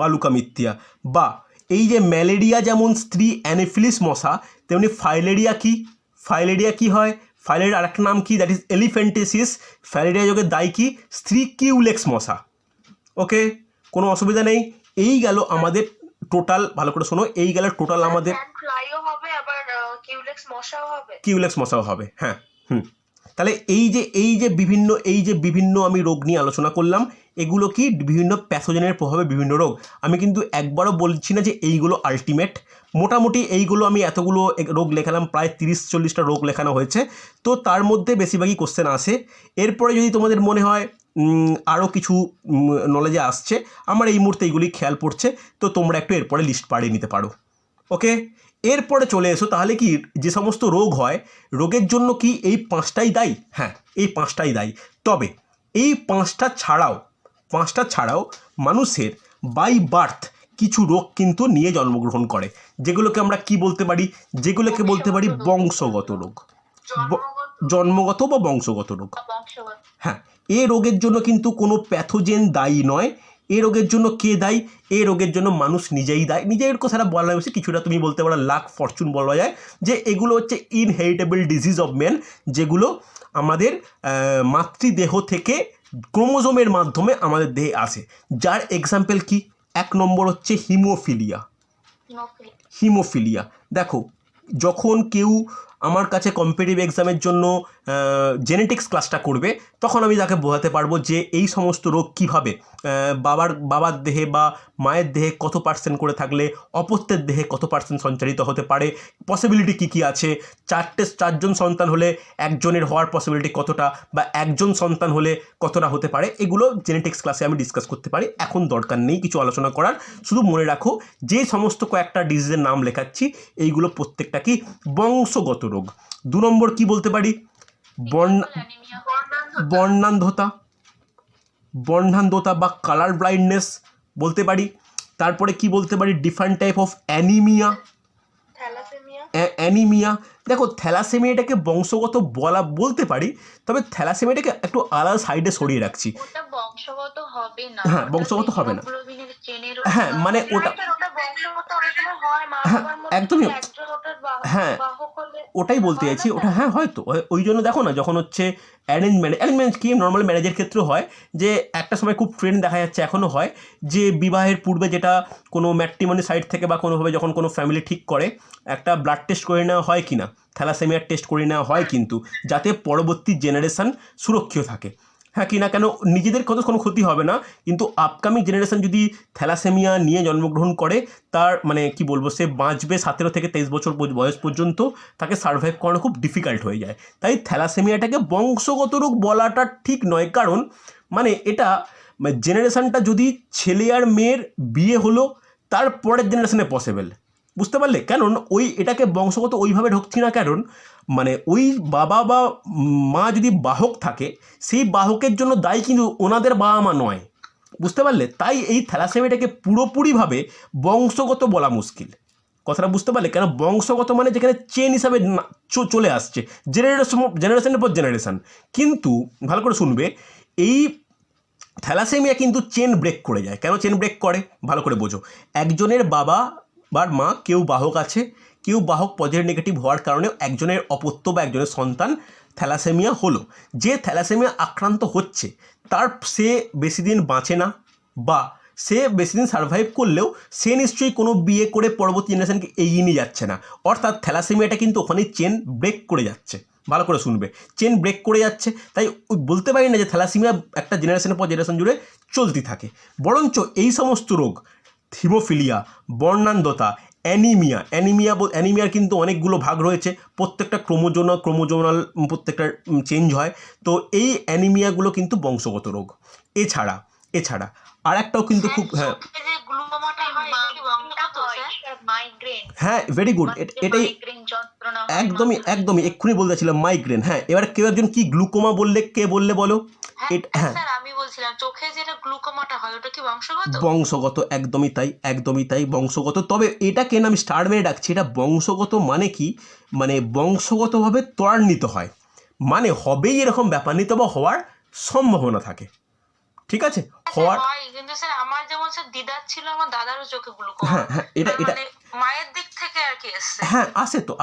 বালুকা মৃত্তিকা। বা এই যে ম্যালেরিয়া যেমন স্ত্রী অ্যানোফিলিস মশা, তেমনি ফাইলেরিয়া কি হয়? ফাইলেরিয়ার আরেকটা নাম কি? That is এলিফ্যান্টিসিস। ফাইলেরিয়া যোগের দায়ী কি? স্ত্রী কিউলেক্স মশা। ওকে, কোনো অসুবিধা নেই। এই গেল আমাদের টোটাল, ভালো করে শোনো, এই গেল টোটাল আমাদের। কিউলেক্স মশাও হবে, হ্যাঁ। তাহলে এই যে বিভিন্ন আমি রোগ নিয়ে আলোচনা করলাম, এগুলো কি বিভিন্ন প্যাথোজেনের প্রভাবে বিভিন্ন রোগ। আমি কিন্তু একবারও বলছি না যে এইগুলো আলটিমেট। মোটামুটি এইগুলো আমি এতগুলো রোগ লেখালাম, প্রায় 30-40টা রোগ লেখানো হয়েছে। তো তার মধ্যে বেশিরভাগই কোশ্চেন আসে। এরপরে যদি তোমাদের মনে হয় আরও কিছু নলেজে আসছে, আমার এই মুহূর্তে এইগুলি খেয়াল পড়ছে, তো তোমরা একটু এরপরে লিস্ট বাড়িয়ে নিতে পারো। ওকে, এরপরে চলে এসো তাহলে কি যে সমস্ত রোগ হয়, রোগের জন্য কি এই 5টাই দায়ী? হ্যাঁ, এই 5টাই দায়ী। তবে এই 5টা ছাড়াও মানুষের বাই বার্থ কিছু রোগ কিন্তু নিয়ে জন্মগ্রহণ করে, যেগুলোকে আমরা কি বলতে পারি? যেগুলোকে বলতে পারি বংশগত রোগ। জন্মগত বা বংশগত রোগ। হ্যাঁ, এ রোগের জন্য কিন্তু কোনো প্যাথোজেন দায়ী নয়। এ রোগের জন্য কে দায়ী? এ রোগের জন্য মানুষ নিজেই দায়ী। নিজের কথাটা বলা হয়েছে, কিছুটা তুমি বলতে পারো লাক ফরচুন বলা যায়, যে এগুলো হচ্ছে ইনহেরিটেবল ডিজিজ অফ মেন, যেগুলো আমাদের মাতৃদেহ থেকে ক্রোমোজোমের মাধ্যমে আমাদের দেহে আসে। যার এক্সাম্পল কি? 1 নম্বর হচ্ছে হিমোফিলিয়া। দেখো, যখন কেউ আমার কাছে কম্পিটিটিভ এক্সামের জন্য জেনেটিক্স ক্লাসটা করবে, তখন আমি তাকে বোঝাতে পারবো যে এই সমস্ত রোগ কীভাবে বাবার দেহে বা মায়ের দেহে কত পার্সেন্ট করে থাকলে অপত্যের দেহে কত পার্সেন্ট সঞ্চারিত হতে পারে, পসিবিলিটি কী কী আছে, চারজন সন্তান হলে একজনের হওয়ার পসিবিলিটি কতটা, বা একজন সন্তান হলে কতটা হতে পারে, এগুলো জেনেটিক্স ক্লাসে আমি ডিসকাস করতে পারি। এখন দরকার নেই কিছু আলোচনা করার, শুধু মনে রাখো যে সমস্ত কয়েকটা ডিজিজের নাম লেখাচ্ছি এইগুলো প্রত্যেকটা কি বংশগত রোগ। 2 নম্বর কি বলতে পারি, বর্ণান্ধতা বা কালার ব্লাইন্ডনেস বলতে পারি। তারপরে কি বলতে পারি, ডিফারেন্ট টাইপ অফ অ্যানিমিয়া। দেখো থ্যালাসেমিয়াটাকে বংশগত বলতে পারি, তবে থ্যালাসেমিয়াটাকে একটু আলাদা সাইডে সরিয়ে রাখছি। বংশগত হবে না, হ্যাঁ বংশগত হবে না, হ্যাঁ মানে ওটা হ্যাঁ একদমই, হ্যাঁ ওটাই বলতে চাইছি, ওটা হ্যাঁ হয়তো ওই জন্য দেখো না যখন হচ্ছে অ্যারেঞ্জমেন্ট কি নর্মাল ম্যারেজের ক্ষেত্রে হয়, যে একটা সময় খুব ট্রেন্ড দেখা যাচ্ছে এখনও হয়, যে বিবাহের পূর্বে যেটা কোনো ম্যাট্রিমনি সাইট থেকে বা কোনোভাবে যখন কোনো ফ্যামিলি ঠিক করে একটা ব্লাড টেস্ট করে নেওয়া হয় কি না, থ্যালাসেমিয়ার টেস্ট করে নেওয়া হয়, কিন্তু যাতে পরবর্তী জেনারেশান সুরক্ষিত থাকে। হ্যাঁ কি না কেন নিজেদের কোনো ক্ষতি হবে না, কিন্তু আপকামিং জেনারেশন যদি থ্যালাসেমিয়া নিয়ে জন্মগ্রহণ করে তার মানে কি বলবো, সে বাঁচবে 17 থেকে 23 বছর বয়স পর্যন্ত, তাকে সার্ভাইভ করানো খুব ডিফিকাল্ট হয়ে যায়। তাই থ্যালাসেমিয়াটাকে বংশগত রোগ বলাটা ঠিক নয়, কারণ মানে এটা জেনারেশানটা যদি ছেলে আর মেয়ের বিয়ে হলো তার পরের জেনারেশনে পসিবল, বুঝতে পারলে? কারণ এটাকে বংশগত ওইভাবে ঢুকছি না, কারণ মানে ওই বাবা বা মা যদি বাহক থাকে সেই বাহকের জন্য দায়ী কিন্তু ওনাদের বাবা মা নয়, বুঝতে পারলে? তাই এই থ্যালাসেমিয়াটাকে পুরোপুরিভাবে বংশগত বলা মুশকিল, কথাটা বুঝতে পারলে? কেন বংশগত মানে যেখানে চেন হিসাবে চলে আসছে জেনারেশনের পর জেনারেশান, কিন্তু ভালো করে শুনবে, এই থ্যালাসেমিয়া কিন্তু চেন ব্রেক করে যায়। কেন চেন ব্রেক করে ভালো করে বোঝো, একজনের বাবা বা মা কেউ বাহক আছে, কেউ বাহক পজিটিভ নেগেটিভ হওয়ার কারণে একজনের অপত্য বা একজনের সন্তান থ্যালাসেমিয়া হলো, যে থ্যালাসেমিয়া আক্রান্ত হচ্ছে সে বেশি দিন বাঁচে না, বা সে বেশি দিন সার্ভাইভ করলেও সে নিশ্চয়ই কোনো বিয়ে করে পরবর্তী জেনারেশনকে এগিয়ে নিয়ে যাচ্ছে না, অর্থাৎ থ্যালাসেমিয়াটা কিন্তু ওখানে চেন ব্রেক করে যাচ্ছে। ভালো করে শুনবে, চেন ব্রেক করে যাচ্ছে, তাই বলতে পারি না যে থ্যালাসেমিয়া একটা জেনারেশনের পর জেনারেশন জুড়ে চলতে থাকে, বরঞ্চ এই সমস্ত রোগ হিমোফিলিয়া, বর্ণান্ধতা, অ্যানিমিয়ার কিন্তু অনেকগুলো ভাগ রয়েছে, প্রত্যেকটা ক্রোমোজোনাল প্রত্যেকটা চেঞ্জ হয়, তো এই অ্যানিমিয়াগুলো কিন্তু বংশগত রোগ। এছাড়া আর একটাও কিন্তু খুব হ্যাঁ ভেরি গুড, এটাই একদমই এক্ষুনি বলতেছিলাম মাইগ্রেন। হ্যাঁ এবার কেউ একজন কি গ্লুকোমা বললে, কে বললে বলো? হ্যাঁ আমি বলছিলাম চোখে যেটা গ্লুকোমাটা হয় ওটা কি বংশগত? একদমই তাই বংশগত। তবে এটাকে না আমি স্টার মেরে ডাকছি, এটা বংশগত মানে কি, মানে বংশগতভাবে ত্বরান্বিত হয়, মানে হবেই এরকম ব্যাপার নেই, তবে হওয়ার সম্ভাবনা থাকে, ঠিক আছে? হওয়ার কিন্তু স্যার আমার যেমন স্যার দিদার ছিল, আমার দাদারও চোখে গ্লুকোমা। হ্যাঁ এটা মায়ের দিক থেকে আর কি আসছে। হ্যাঁ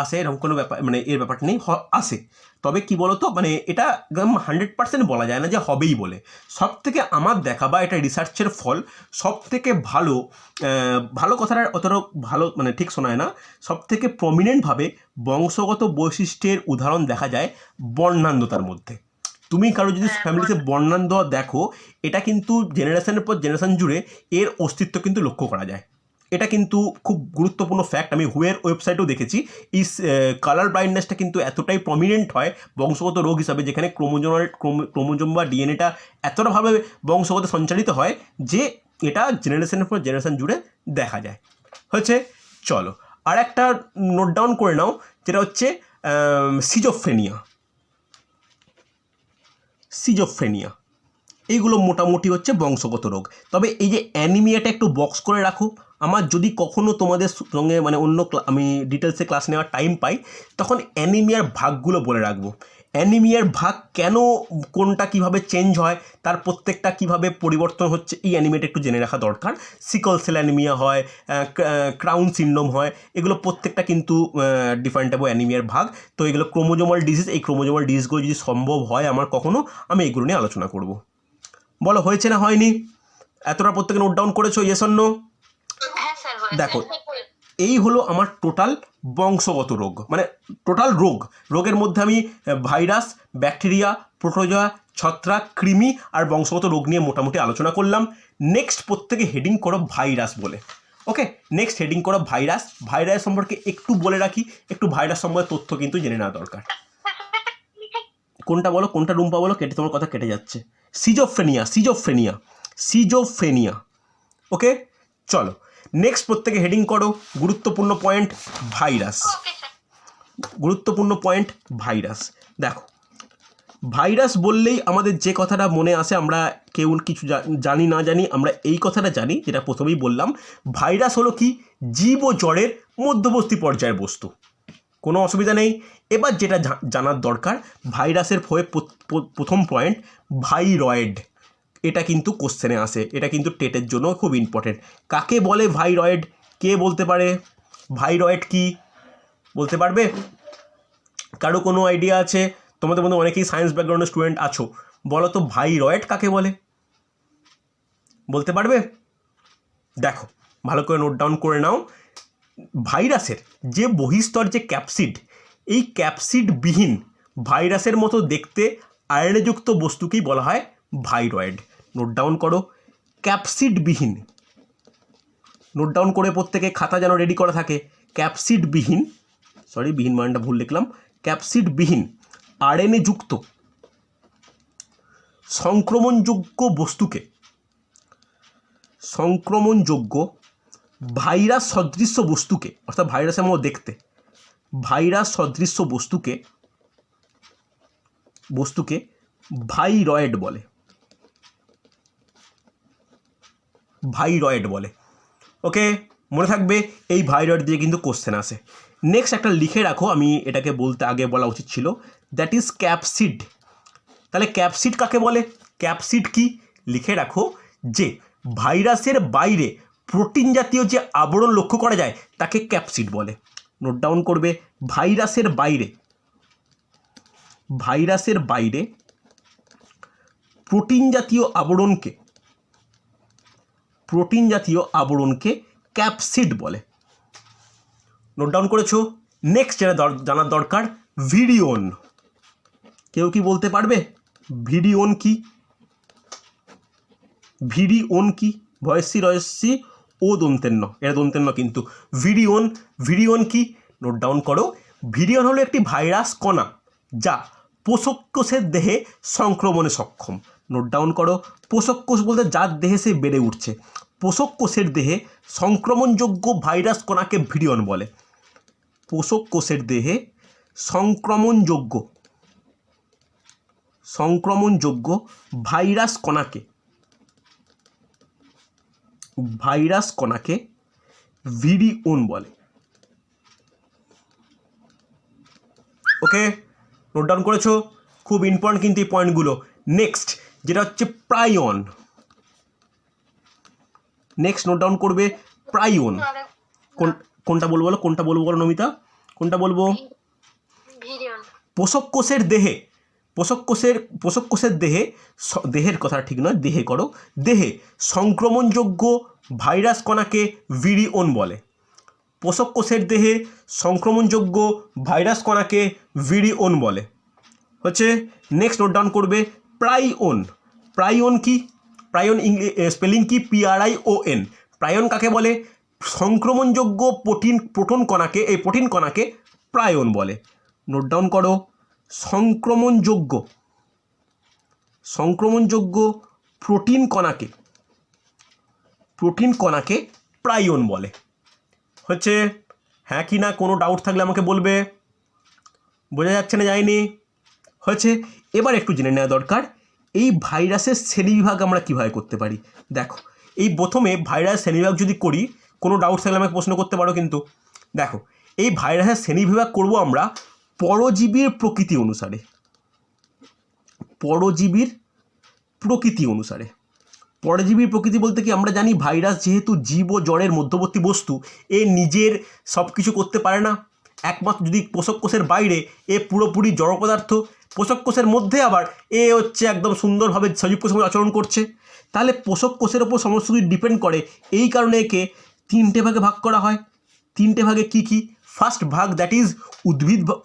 আসে এরকম কোনো ব্যাপার মানে এর ব্যাপারটা নেই, আসে। তবে কি বলতো, মানে এটা 100% বলা যায় না যে হবেই বলে। সব থেকে আমার দেখা বা এটা রিসার্চের ফল, সব থেকে ভালো কথাটা অতটা ভালো মানে ঠিক শোনায় না, সব থেকে প্রমিনেন্টভাবে বংশগত বৈশিষ্ট্যের উদাহরণ দেখা যায় বর্ণান্ধতার মধ্যে। তুমি কারো যদি ফ্যামিলিতে বর্ণান্ধ দেখো, এটা কিন্তু জেনারেশনের পর জেনারেশন জুড়ে এর অস্তিত্ব কিন্তু লক্ষ্য করা যায়। এটা কিন্তু খুব গুরুত্বপূর্ণ ফ্যাক্ট, আমি হুয়ের ওয়েবসাইটেও দেখেছি। এই কালার ব্লাইন্ডনেসটা কিন্তু এতটাই প্রমিনেন্ট হয় বংশগত রোগ হিসাবে, যেখানে ক্রোমোজোম বা ডিএনএটা এতটাভাবে বংশগত সঞ্চালিত হয় যে এটা জেনারেশনের পর জেনারেশন জুড়ে দেখা যায়। হচ্ছে চলো আর একটা নোট ডাউন করে নাও, যেটা হচ্ছে সিজোফ্রেনিয়া। এইগুলো মোটামুটি হচ্ছে বংশগত রোগ। তবে এই যে অ্যানিমিয়াটা একটু বক্স করে রাখো, আমার যদি কখনও তোমাদের সঙ্গে মানে আমি ডিটেলসে ক্লাস নেওয়ার টাইম পাই তখন অ্যানিমিয়ার ভাগগুলো বলে রাখবো। অ্যানিমিয়ার ভাগ কেন, কোনটা কিভাবে চেঞ্জ হয়, তার প্রত্যেকটা কিভাবে পরিবর্তন হচ্ছে, এই অ্যানিমিয়াটা একটু জেনে রাখা দরকার। সিকল সেল অ্যানিমিয়া হয়, ক্রাউন সিনড্রোম হয়, এগুলো প্রত্যেকটা কিন্তু ডিফারেন্ট টাইপ অ্যানিমিয়ার ভাগ। তো এগুলো ক্রোমোজোমাল ডিজিজ, এই ক্রোমোজোমাল ডিজিজগুলো যদি সম্ভব হয় আমার কখনও, আমি এগুলো নিয়ে আলোচনা করব। বলো হয়েছে না হয়নি? এতটা প্রত্যেকে নোট ডাউন করেছো? Yes or no? দেখো এই হলো আমার টোটাল বংশগত রোগ, মানে টোটাল রোগের মধ্যে আমি ভাইরাস, ব্যাকটেরিয়া, প্রোটোজোয়া, ছত্রাক, কৃমি আর বংশগত রোগ নিয়ে মোটামুটি আলোচনা করলাম। নেক্সট প্রত্যেকে হেডিং করো ভাইরাস বলে। ওকে, নেক্সট হেডিং করো ভাইরাস। ভাইরাস সম্পর্কে একটু বলে রাখি, একটু ভাইরাস সম্পর্কে তথ্য কিন্তু জেনে নেওয়া দরকার। কোনটা বলো, কোনটা রুম্পা বলো, কেটে তোমার কথা কেটে যাচ্ছে। সিজোফ্রেনিয়া। ওকে, চলো নেক্সট প্রত্যেকে হেডিং করো গুরুত্বপূর্ণ পয়েন্ট ভাইরাস। গুরুত্বপূর্ণ পয়েন্ট ভাইরাস। দেখো, ভাইরাস বললেই আমাদের যে কথাটা মনে আসে, আমরা কেউ কিছু জানি না জানি, আমরা এই কথাটা জানি যেটা প্রথমেই বললাম, ভাইরাস হলো কি, জীব ও জড়ের মধ্যবর্তী পর্যায়ের বস্তু। কোনো অসুবিধা নেই। এবার যেটা জানার দরকার, ভাইরাসের হয়ে প্রথম পয়েন্ট ভাইরয়েড। এটা কিন্তু কোশ্চেনে আসে, এটা কিন্তু টেটের জন্য খুব ইম্পর্টেন্ট। কাকে বলে ভাইরয়েড? কে বলতে পারে ভাইরয়েড কি? বলতে পারবে? কারো কোনো আইডিয়া আছে? তোমাদের মধ্যে অনেকেই সায়েন্স ব্যাকগ্রাউন্ডের স্টুডেন্ট আছো, বলো তো ভাইরয়েড কাকে বলে? বলতে পারবে? দেখো, ভালো করে নোট ডাউন করে নাও। ভাইরাসের যে বহিস্তর যে ক্যাপসিড, এই ক্যাপসিডবিহীন ভাইরাসের মতো দেখতে আয়রনযুক্ত বস্তুকেই বলা হয় ভাইরয়েড। নোট ডাউন করো, ক্যাপসিডবিহীন। নোট ডাউন করে প্রত্যেকে খাতা যেন রেডি করা থাকে। ক্যাপসিডবিহীন, সরি বিহীন মানটা ভুল লিখলাম, ক্যাপসিডবিহীন আরএনএ যুক্ত সংক্রমণযোগ্য বস্তুকে, সংক্রমণযোগ্য ভাইরাস সদৃশ্য বস্তুকে, অর্থাৎ ভাইরাসের মতো দেখতে ভাইরাস সদৃশ্য বস্তুকে ভাইরয়েড বলে। ভাইরয়েড বলে। ওকে, মনে থাকবে এই ভাইরয়েড দিয়ে কিন্তু কোশ্চেন আসে। নেক্সট একটা লিখে রাখো, আমি এটাকে বলতে আগে বলা উচিত ছিল, দ্যাট ইজ ক্যাপসিড। তাহলে ক্যাপসিড কাকে বলে? ক্যাপসিড কি? লিখে রাখো যে ভাইরাসের বাইরে প্রোটিন জাতীয় যে আবরণ লক্ষ্য করা যায় তাকে ক্যাপসিড বলে। নোট ডাউন করবে, ভাইরাসের বাইরে প্রোটিন জাতীয় আবরণকে ক্যাপসিড বলে। নোট ডাউন করেছো? নেক্সট যেটা জানার দরকার, ভিরিওন। কেউ কি বলতে পারবে ভিরিওন কি? ভিরিওন কি? ভয়েসি রয়েসি ও দন্তেন্য, এটা দন্তেন্য কিন্তু। ভিরিওন কি? নোট ডাউন করো, ভিরিওন হলো একটি ভাইরাস কণা যা পোষক কোষের দেহে সংক্রমণে সক্ষম। নোট ডাউন করো, পোষক কোষ বলতে যার দেহে সে বেড়ে উঠছে, পোষক কোষের দেহে সংক্রমণযোগ্য ভাইরাস কণাকে ভিরিওন বলে। পোষক কোষের দেহে সংক্রমণযোগ্য ভাইরাস কণাকে ভিরিওন বলে। ওকে, নোট ডাউন করেছো? খুব ইম্পর্টেন্ট কিন্তু এই পয়েন্টগুলো। নেক্সট যেটা হচ্ছে প্রাইয়ন। নেক্সট নোট ডাউন করবে প্রাইয়ন। কোনটা বলবো বলো নমিতা, কোনটা বলবো? পোষক কোষের দেহে দেহের কথা ঠিক নয়, দেহে করো, দেহে সংক্রমণযোগ্য ভাইরাস কণাকে ভিরিওন বলে। পোষক কোষের দেহে সংক্রমণযোগ্য ভাইরাস কণাকে ভিরিওন বলে। হচ্ছে নেক্সট নোট ডাউন করবে প্রাইয়ন। প্রাইয়ন কি? প্রাইয়ন স্পেলিং কি? PRION। প্রাইয়ন কাকে বলে? সংক্রমণযোগ্য প্রোটন কণাকে প্রাইয়ন বলে। নোট ডাউন করো, সংক্রমণযোগ্য প্রোটিন কণাকে প্রাইয়ন বলে। হচ্ছে হ্যাঁ কি না? কোনো ডাউট থাকলে আমাকে বলবে। বোঝা যাচ্ছে না? যায়নি? হয়েছে। এবার একটু জেনে নেওয়া দরকার, এই ভাইরাসের শ্রেণীবিভাগ আমরা কীভাবে করতে পারি। দেখো, এই প্রথমে ভাইরাস শ্রেণীবিভাগ যদি করি, কোনো ডাউট থাকলে আমাকে প্রশ্ন করতে পারো কিন্তু। দেখো, এই ভাইরাসের শ্রেণীবিভাগ করব আমরা পরজীবীর প্রকৃতি অনুসারে। পরজীবীর প্রকৃতি বলতে কি, আমরা জানি ভাইরাস যেহেতু জীব ও জড়ের মধ্যবর্তী বস্তু, এ নিজের সব কিছু করতে পারে না। একমাত্র যদি পোষক কোষের বাইরে, এ পুরোপুরি জড় পদার্থ। পোষক কোষের মধ্যে আবার এ হচ্ছে একদম সুন্দরভাবে সজীব কোষের মধ্যে আচরণ করছে। তাহলে পোষক কোষের ওপর সমস্ত কিছু ডিপেন্ড করে, এই কারণে একে তিনটে ভাগে ভাগ করা হয়। তিনটে ভাগে কি কি? ফার্স্ট ভাগ দ্যাট ইজ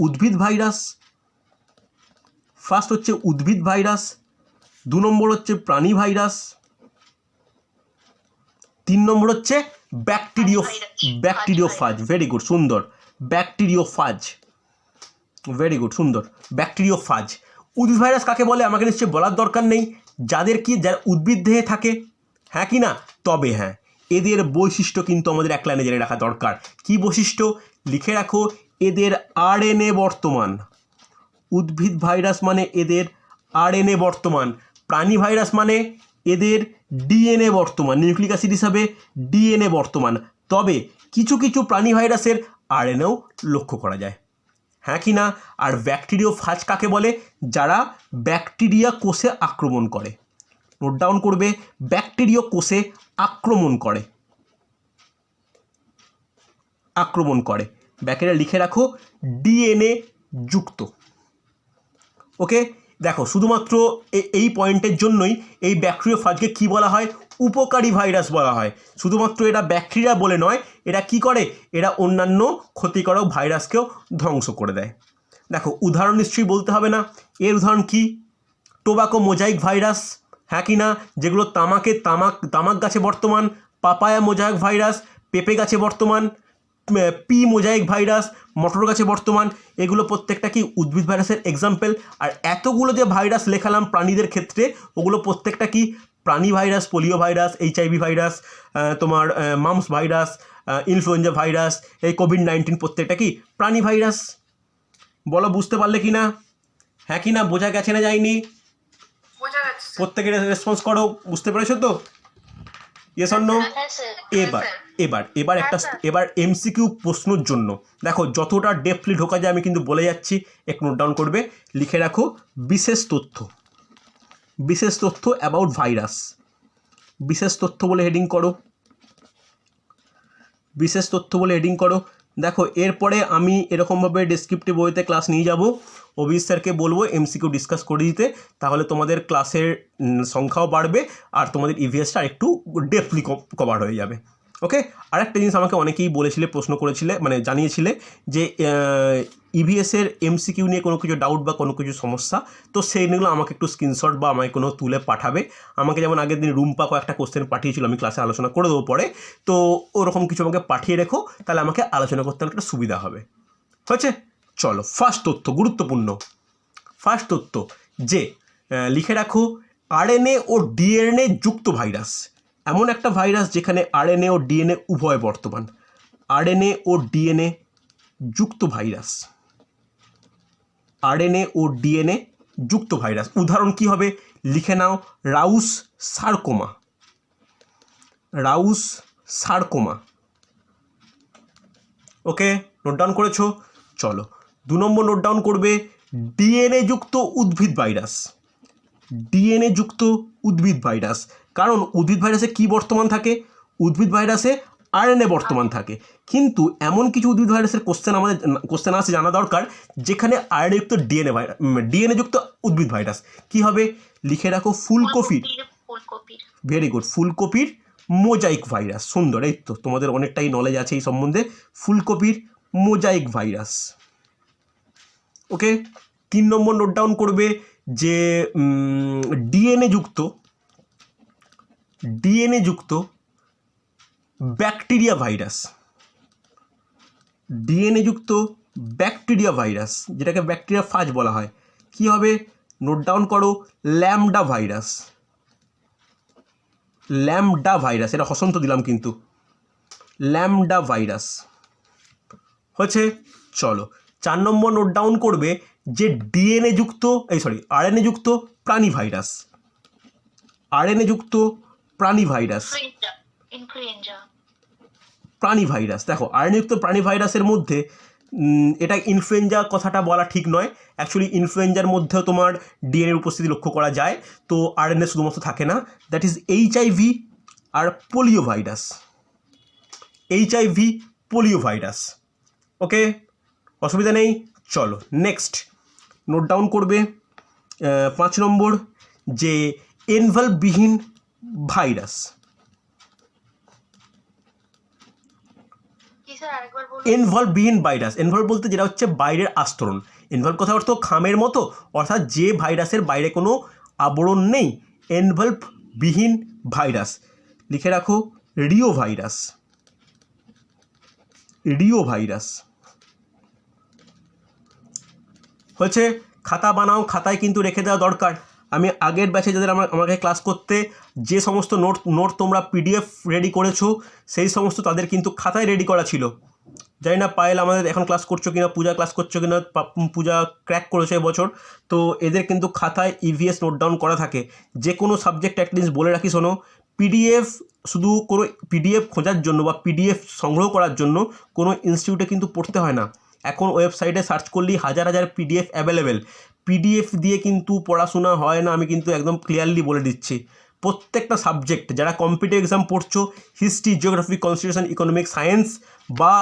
উদ্ভিদ ভাইরাস, ফার্স্ট হচ্ছে উদ্ভিদ ভাইরাস, 2 নম্বর হচ্ছে প্রাণী ভাইরাস, 3 নম্বর হচ্ছে ব্যাকটেরিওফাজ। ভেরি গুড, সুন্দর, ব্যাকটেরিওফাজ, ভেরি গুড, সুন্দর, ব্যাকটেরিওফাজ। উদ্ভিদ ভাইরাস কাকে বলে আমাকে নিশ্চয়ই বলার দরকার নেই, যারা উদ্ভিদ দেহে থাকে, হ্যাঁ কি না? তবে হ্যাঁ, এদের বৈশিষ্ট্য কিন্তু আমাদের এক লাইনে জেনে রাখা দরকার। কি বৈশিষ্ট্য? লিখে রাখো, এদের আরএনএ বর্তমান। উদ্ভিদ ভাইরাস মানে এদের আরএনএ বর্তমান, প্রাণী ভাইরাস মানে এদের ডিএনএ বর্তমান, নিউক্লিক অ্যাসিড হিসাবে ডিএনএ বর্তমান। তবে কিছু কিছু প্রাণী ভাইরাসের আরএনএও লক্ষ্য করা যায়, হ্যাঁ কি না? আর ব্যাকটেরিওফাজ কাকে বলে? যারা ব্যাকটেরিয়া কোষে আক্রমণ করে। নোট ডাউন করবে, ব্যাকটেরিয়া কোষে আক্রমণ করে, ব্যাকটেরিয়া লিখে রাখো ডিএনএ যুক্ত। ওকে, দেখো শুধুমাত্র এই পয়েন্টের জন্যই এই ব্যাকটেরিওফাজকে কি বলা হয়? উপকারী ভাইরাস বলা হয়। শুধুমাত্র এরা ব্যাকটেরিয়া বলে নয়, এরা কি করে? এরা অন্যান্য ক্ষতিকারক ভাইরাসকেও ধ্বংস করে দেয়। দেখো উদাহরণ নিশ্চয়ই বলতে হবে না, এর উদাহরণ কি? টোবাকো মোজাইক ভাইরাস, হ্যাঁ কি না? যেগুলো তামাক গাছে বর্তমান, পাপায়া মোজাইক ভাইরাস পেঁপে গাছে বর্তমান, পি মোজাইক ভাইরাস মটর গাছে বর্তমান। এগুলো প্রত্যেকটা কি উদ্ভিদ ভাইরাসের এক্সাম্পল। আর এতগুলো যে ভাইরাস লেখালাম প্রাণীদের ক্ষেত্রে, ওগুলো প্রত্যেকটা কি প্রাণী virus, polio virus, HIV virus, তোমার মাম্পস ভাইরাস, ইনফ্লুয়েঞ্জা ভাইরাস, এই কোভিড-19 প্রত্যেকটা কি প্রাণী ভাইরাস। বলো বুঝতে পারলে কি না? হ্যাঁ কি না? বোঝা গেছে না যায়নি? প্রত্যেকে রেসপন্স করো, বুঝতে পেরেছো তো? Yes or no? এবার এমসিকিউ প্রশ্নের জন্য দেখো যতটা ডেপলি ঢোকা যায় আমি কিন্তু বলে যাচ্ছি, একটু নোট ডাউন করবে, লিখে রাখো বিশেষ তথ্য অ্যাবাউট ভাইরাস। বিশেষ তথ্য বলে হেডিং করো, দেখো এরপরে আমি এরকমভাবে ডেসক্রিপটিভ বইতে ক্লাস নিয়ে যাব, অভিজিৎ স্যারকে বলবো এমসিকিউ ডিসকাস করে দিতে, তাহলে তোমাদের ক্লাসের সংখ্যাও বাড়বে আর তোমাদের ইভিএসটা একটু ডেপলি কভার হয়ে যাবে। ওকে, আরেকটা জিনিস আমাকে অনেকেই বলেছিলে, প্রশ্ন করেছিলে, মানে জানিয়েছিলে যে ইভিএসের এমসিকিউ নিয়ে কোনো কিছু ডাউট বা কোনো কিছু সমস্যা, তো সেইগুলো আমাকে একটু স্ক্রিনশট বা আমাকে কোনো তুলে পাঠাবে। আমাকে যেমন আগের দিন রুম্পা কয়েকটা কোশ্চেন পাঠিয়েছিল, আমি ক্লাসে আলোচনা করে দেবো পরে, তো ওরকম কিছু আমাকে পাঠিয়ে রেখো, তাহলে আমাকে আলোচনা করতে একটা সুবিধা হবে। হয়েছে? চলো, ফার্স্ট তথ্য, গুরুত্বপূর্ণ ফার্স্ট তথ্য, যে লিখে রাখো আরএনএ ও ডিএনএ যুক্ত ভাইরাস। এমন একটা ভাইরাস যেখানে আরএনএ ও ডিএনএ উভয় বর্তমান, আরএনএ ও ডিএনএ যুক্ত ভাইরাস, আরএনএ ও ডিএনএ যুক্ত ভাইরাস। উদাহরণ কি হবে? লিখে নাও রাউস সার্কোমা। ওকে, নোট ডাউন করেছো? চলো 2 নম্বর নোট ডাউন করবে, ডিএনএ যুক্ত উদ্ভিদ ভাইরাস। কারণ উদ্ভিদ ভাইরাসে কি বর্তমান থাকে? উদ্ভিদ ভাইরাসে আরএনএ বর্তমান থাকে, কিন্তু এমন কিছু উদ্ভিদ ভাইরাসের কোশ্চেন আছে জানা দরকার, যেখানে আরএনএ যুক্ত ডিএনএ যুক্ত উদ্ভিদ ভাইরাস। কি হবে? লিখে রাখো ফুলকপির। ভেরি গুড, ফুলকপির মোজাইক ভাইরাস। সুন্দর, এই তো তোমাদের অনেকটাই নলেজ আছে এই সম্বন্ধে। ফুলকপির মোজাইক ভাইরাস। ওকে, 3 নম্বর নোট ডাউন করবে যে ডিএনএ যুক্ত ব্যাকটেরিয়া ভাইরাস, যেটাকে ব্যাকটেরিয়া ফাজ বলা হয়। কি হবে? নোট ডাউন করো, ল্যামডা ভাইরাস। এটা হসন্ত দিলাম কিন্তু, ল্যামডা ভাইরাস হচ্ছে। চলো 4 নম্বর নোট ডাউন করবে যে আরএনএ যুক্ত প্রাণী ভাইরাস। দেখো আরএনএ যুক্ত প্রাণী ভাইরাসের মধ্যে এটা ইনফ্লুয়েঞ্জা কথাটা বলা ঠিক নয়, অ্যাকচুয়ালি ইনফ্লুয়েঞ্জার মধ্যেও তোমার ডিএনএর উপস্থিতি লক্ষ্য করা যায়, তো আরএনএ শুধুমাত্র থাকে না। দ্যাট ইজ HIV আর পোলিও ভাইরাস। ওকে, অসুবিধা নেই। চলো নেক্সট নোট ডাউন করবে 5 নম্বর যে এনভলভবিহীন ভাইরাস। স্যার আরেকবার বলুন। ইনভলভ বিহীন ভাইরাস, ইনভলভ বলতে যেটা হচ্ছে বাইরের আস্তরণ, ইনভলভ কথা অর্থ খামের মতো, অর্থাৎ যে ভাইরাসের বাইরে কোনো আবরণ নেই, ইনভলভ বিহীন ভাইরাস। লিখে রাখো রিও ভাইরাস, রিও ভাইরাস হচ্ছে। খাতা বানাও, খাতায় কিন্তু রেখে দেওয়া দরকার। আমি আগের ব্যাচে যাদের আমাকে ক্লাস করতে যে সমস্ত নোট তোমরা পিডিএফ রেডি করেছো সেই সমস্ত তাদের কিন্তু খাতায় রেডি করা ছিল। জানি না পায়েল আমাদের এখন ক্লাস করছো কিনা, পূজা ক্লাস করছো কিনা, পূজা ক্র্যাক করেছে এবছর, তো এদের কিন্তু খাতায় ইভিএস নোট ডাউন করা থাকে। যে কোনো সাবজেক্ট অ্যাটলিস্ট বলে রাখি, শোনো, পিডিএফ শুধু কোনো পিডিএফ খোঁজার জন্য বা পিডিএফ সংগ্রহ করার জন্য কোনো ইনস্টিটিউটে কিন্তু পড়তে হয় না। এখন ওয়েবসাইটে সার্চ করলেই হাজার হাজার পিডিএফ অ্যাভেলেবেল। পিডিএফ দিয়ে কিন্তু পড়াশোনা হয় না, আমি কিন্তু একদম ক্লিয়ারলি বলে দিচ্ছি। প্রত্যেকটা সাবজেক্ট যারা কম্পিটিটিভ এক্সাম পড়ছো, history, geography, constitution, economics, science, বা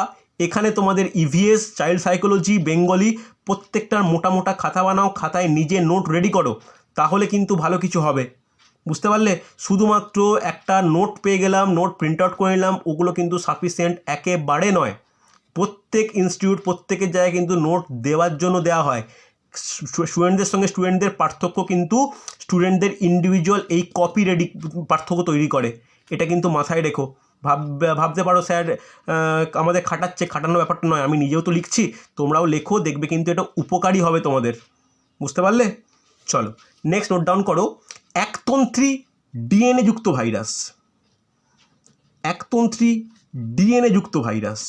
এখানে তোমাদের ইভিএস, চাইল্ড সাইকোলজি, বেঙ্গলি, প্রত্যেকটার মোটা মোটা খাতা বানাও, খাতায় নিজে নোট রেডি করো, তাহলে কিন্তু ভালো কিছু হবে। বুঝতে পারলে? শুধুমাত্র একটা নোট পেয়ে গেলাম, নোট প্রিন্ট আউট করে নিলাম, ওগুলো কিন্তু সাফিসিয়েন্ট একেবারে নয়। প্রত্যেক ইনস্টিটিউট, প্রত্যেকের জায়গায় কিন্তু নোট দেওয়ার জন্য দেওয়া হয়। স্টুডেন্টদের সঙ্গে স্টুডেন্টদের পার্থক্য কিন্তু স্টুডেন্টদের ইন্ডিভিজুয়াল এই কপি রেডি পার্থক্য তৈরি করে। এটা কিন্তু মাথায় রেখো। ভাবতে পারো স্যার আমাদের খাটাচ্ছে, খাটানোর ব্যাপারটা নয়, আমি নিজেও তো লিখছি, তোমরাও লেখো, দেখবে কিন্তু এটা উপকারী হবে তোমাদের। বুঝতে পারলে? চলো নেক্সট নোট ডাউন করো। একতন্ত্রী ডিএনএ যুক্ত ভাইরাস, একতন্ত্রী ডিএনএ যুক্ত ভাইরাস,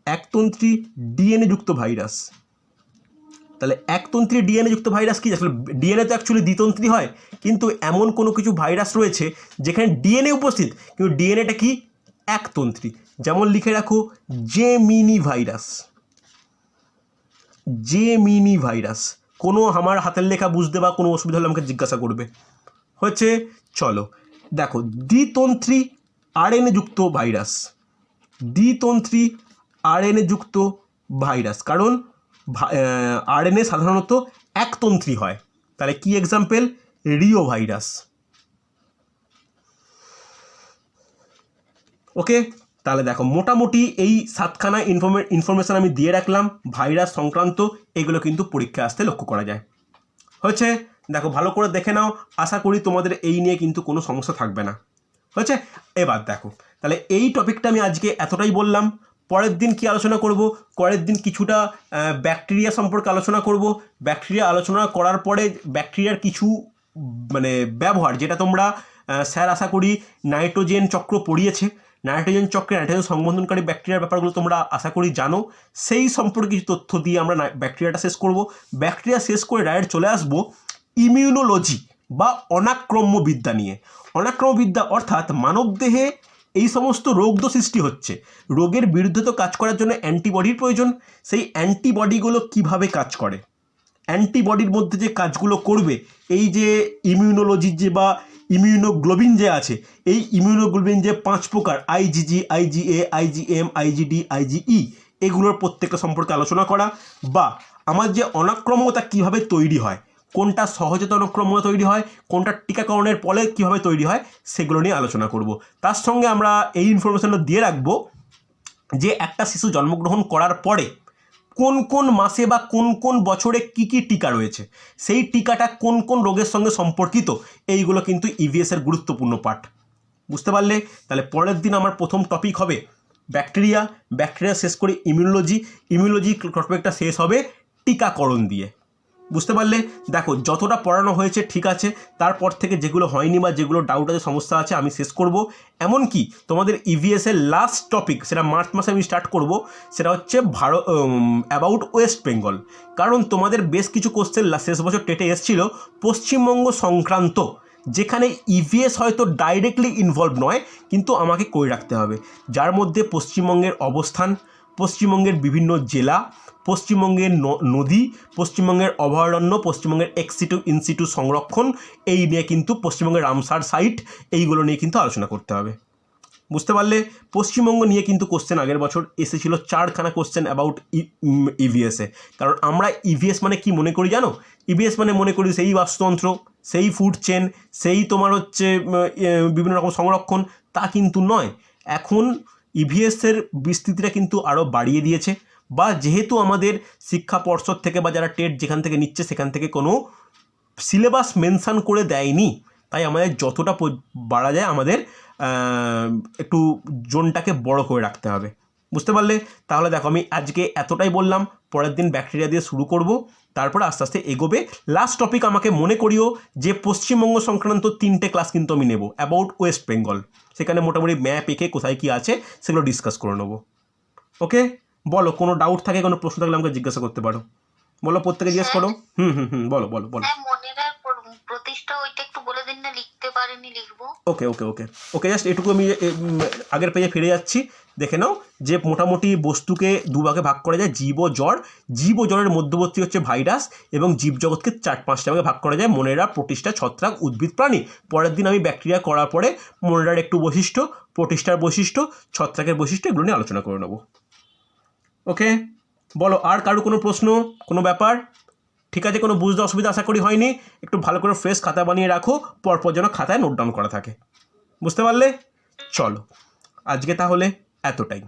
একতন্ত্রী ডিএনএ যুক্ত ভাইরাস। তাহলে একতন্ত্রী ডিএনএ যুক্ত ভাইরাস কি? আসলে ডিএনএ তো অ্যাকচুয়ালি দ্বিতন্ত্রী হয়, কিন্তু এমন কোনো কিছু ভাইরাস রয়েছে যেখানে ডিএনএ উপস্থিত কিন্তু ডিএনএটা কি? একতন্ত্রী। যেমন লিখে রাখো জেমিনি ভাইরাস, জেমিনি ভাইরাস। কোনো আমার হাতের লেখা বুঝতে বা কোনো অসুবিধা হলে আমাকে জিজ্ঞাসা করবে। হচ্ছে, চলো দেখো দ্বিতন্ত্রী আরএনএ যুক্ত ভাইরাস, দ্বিতন্ত্রী আরএনএ যুক্ত ভাইরাস, কারণ আরএনএ সাধারণত একতন্ত্রী হয়। তাহলে কি এক্সাম্পল? Rio virus. ওকে, তাহলে দেখো মোটামুটি এই 7খানা ইনফরমেশান আমি দিয়ে রাখলাম ভাইরাস সংক্রান্ত। এগুলো কিন্তু পরীক্ষায় আসতে লক্ষ্য করা যায়। হচ্ছে, দেখো ভালো করে দেখে নাও, আশা করি তোমাদের এই নিয়ে কিন্তু কোনো সমস্যা থাকবে না। হচ্ছে, এবার দেখো তাহলে এই টপিকটা আমি আজকে এতটাই বললাম। পরের দিন কি আলোচনা করব? পরের দিন কিছুটা ব্যাকটেরিয়া সম্পর্কে আলোচনা করব। ব্যাকটেরিয়া আলোচনা করার পরে ব্যাকটেরিয়ার কিছু মানে ব্যবহার, যেটা তোমরা স্যার আশা করি নাইট্রোজেন চক্র পড়িয়েছে, নাইট্রোজেন চক্রে নাইট্রোজেন সংবন্ধনকারী ব্যাকটেরিয়ার ব্যাপারগুলো তোমরা আশা করি জানো। সেই সম্পর্কে কিছু তথ্য দিয়ে আমরা ব্যাকটেরিয়াটা শেষ করব। ব্যাকটেরিয়া শেষ করে ডাইরেক্ট চলে আসবো ইমিউনোলজি বা অনাক্রম্যবিদ্যা নিয়ে। অনাক্রম্যবিদ্যা অর্থাৎ মানবদেহে এই সমস্ত রোগ তো সৃষ্টি হচ্ছে, রোগের বিরুদ্ধে তো কাজ করার জন্য অ্যান্টিবডির প্রয়োজন। সেই অ্যান্টিবডিগুলো কিভাবে কাজ করে, অ্যান্টিবডির মধ্যে যে কাজগুলো করবে, এই যে ইমিউনোলজির যে বা ইমিউনোগ্লোবিন যে আছে, এই ইমিউনোগ্লোবিন যে 5 প্রকার, আইজিজি, আইজিএ, আইজিএম, আইজিডি, আইজিই, এগুলোর প্রত্যেকটা সম্পর্কে আলোচনা করা। বা আমার যে অনাক্রম্যতা কিভাবে তৈরি হয়, কোনটা সহজেত অনাক্রম্যতা তৈরি হয়, কোনটা টিকাকরণের ফলে কীভাবে তৈরি হয়, সেগুলো নিয়ে আলোচনা করব। তার সঙ্গে আমরা এই ইনফরমেশনটা দিয়ে রাখবো যে একটা শিশু জন্মগ্রহণ করার পরে কোন কোন মাসে বা কোন কোন বছরে কি কি টিকা রয়েছে, সেই টিকাটা কোন কোন রোগের সঙ্গে সম্পর্কিত, এইগুলো কিন্তু ইভিএসের গুরুত্বপূর্ণ পার্ট। বুঝতে পারলে? তাহলে পরের দিন আমার প্রথম টপিক হবে ব্যাকটেরিয়া, ব্যাকটেরিয়া শেষ করে ইমিউনোলজি, ইমিউনোলজি টপিকটা শেষ হবে টিকাকরণ দিয়ে। বুঝতে পারলে? দেখো যতটা পড়ানো হয়েছে ঠিক আছে, তারপর থেকে যেগুলো হয়নি বা যেগুলো ডাউট আছে, সমস্যা আছে, আমি শেষ করব। এমনকি তোমাদের ইভিএসের লাস্ট টপিক, সেটা মার্চ মাসে আমি স্টার্ট করব, সেটা হচ্ছে অ্যাবাউট ওয়েস্ট বেঙ্গল। কারণ তোমাদের বেশ কিছু কোশ্চেন শেষ বছর টেটে এসেছিল পশ্চিমবঙ্গ সংক্রান্ত, যেখানে ইভিএস হয়তো ডাইরেক্টলি ইনভলভ নয়, কিন্তু আমাকে করে রাখতে হবে, যার মধ্যে পশ্চিমবঙ্গের অবস্থান, পশ্চিমবঙ্গের বিভিন্ন জেলা, পশ্চিমবঙ্গের নদী, পশ্চিমবঙ্গের অভয়ারণ্য, পশ্চিমবঙ্গের এক্সিটু ইনসিটু সংরক্ষণ, এই নিয়ে কিন্তু পশ্চিমবঙ্গের রামসার সাইট, এইগুলো নিয়ে কিন্তু আলোচনা করতে হবে। বুঝতে পারলে? পশ্চিমবঙ্গ নিয়ে কিন্তু কোশ্চেন আগের বছর এসেছিল 4খানা কোশ্চেন অ্যাবাউট ইভিএসে। কারণ আমরা ইভিএস মানে কি মনে করি জানো? ইভিএস মানে মনে করি সেই বাস্তুতন্ত্র, সেই ফুড চেন, সেই তোমার হচ্ছে বিভিন্ন রকম সংরক্ষণ, তা কিন্তু নয়। এখন ইভিএসের বিস্তৃতিটা কিন্তু আরও বাড়িয়ে দিয়েছে, বা যেহেতু আমাদের শিক্ষা পর্ষদ থেকে বা যারা টেট যেখান থেকে নিচ্ছে সেখান থেকে কোনো সিলেবাস মেনশান করে দেয়নি, তাই আমাদের যতটা বাড়া যায় আমাদের একটু জোনটাকে বড় করে রাখতে হবে। বুঝতে পারলে? তাহলে দেখো আমি আজকে এতটাই বললাম, পরের দিন ব্যাকটেরিয়া দিয়ে শুরু করব, তারপরে আস্তে আস্তে এগোবে। লাস্ট টপিক আমাকে মনে করিও যে পশ্চিমবঙ্গ সংক্রান্ত 3টে ক্লাস কিন্তু আমি নেব, অ্যাবাউট ওয়েস্ট বেঙ্গল। সেখানে মোটামুটি ম্যাপ এঁকে কোথায় কী আছে সেগুলো ডিসকাস করে নেবো। ওকে, বলো কোনো ডাউট থাকে, কোনো প্রশ্ন থাকলে আমাকে জিজ্ঞাসা করতে পারো। বলো, প্রত্যেকে জিজ্ঞেস করো। বলো বলো বলো। মনেরার প্রতিষ্ঠা ওইটা একটু বলে দিন না, লিখতে পারিনি, লিখবো। ওকে ওকে ওকে ওকে জাস্ট এটুকু আমি আগের পেজে ফিরে যাচ্ছি, দেখে নাও যে মোটামুটি বস্তুকে দুভাগে ভাগ করা যায়, জীব ও জড়। জীব ও জড়ের মধ্যবর্তী হচ্ছে ভাইরাস, এবং জীবজগৎকে 4-5টা ভাগে ভাগ করা যায়, মনেরা, প্রোটিস্টা, ছত্রাক, উদ্ভিদ, প্রাণী। পরের দিন আমি ব্যাকটেরিয়া করার পরে মনেরার একটু বৈশিষ্ট্য, প্রোটিস্টার বৈশিষ্ট্য, ছত্রাকের বৈশিষ্ট্য, এগুলো নিয়ে আলোচনা করে নেব। ওকে, বলো আর কারো কোনো প্রশ্ন, কোনো ব্যাপার? ঠিক আছে, কোনো বুঝতে অসুবিধা আশা করি হয়নি। একটু ভালো করে ফ্রেশ খাতা বানিয়ে রাখো, পরপর যেন খাতায় নোট ডাউন করা থাকে। বুঝতে পারলে? চলো আজকে তাহলে এতটাই।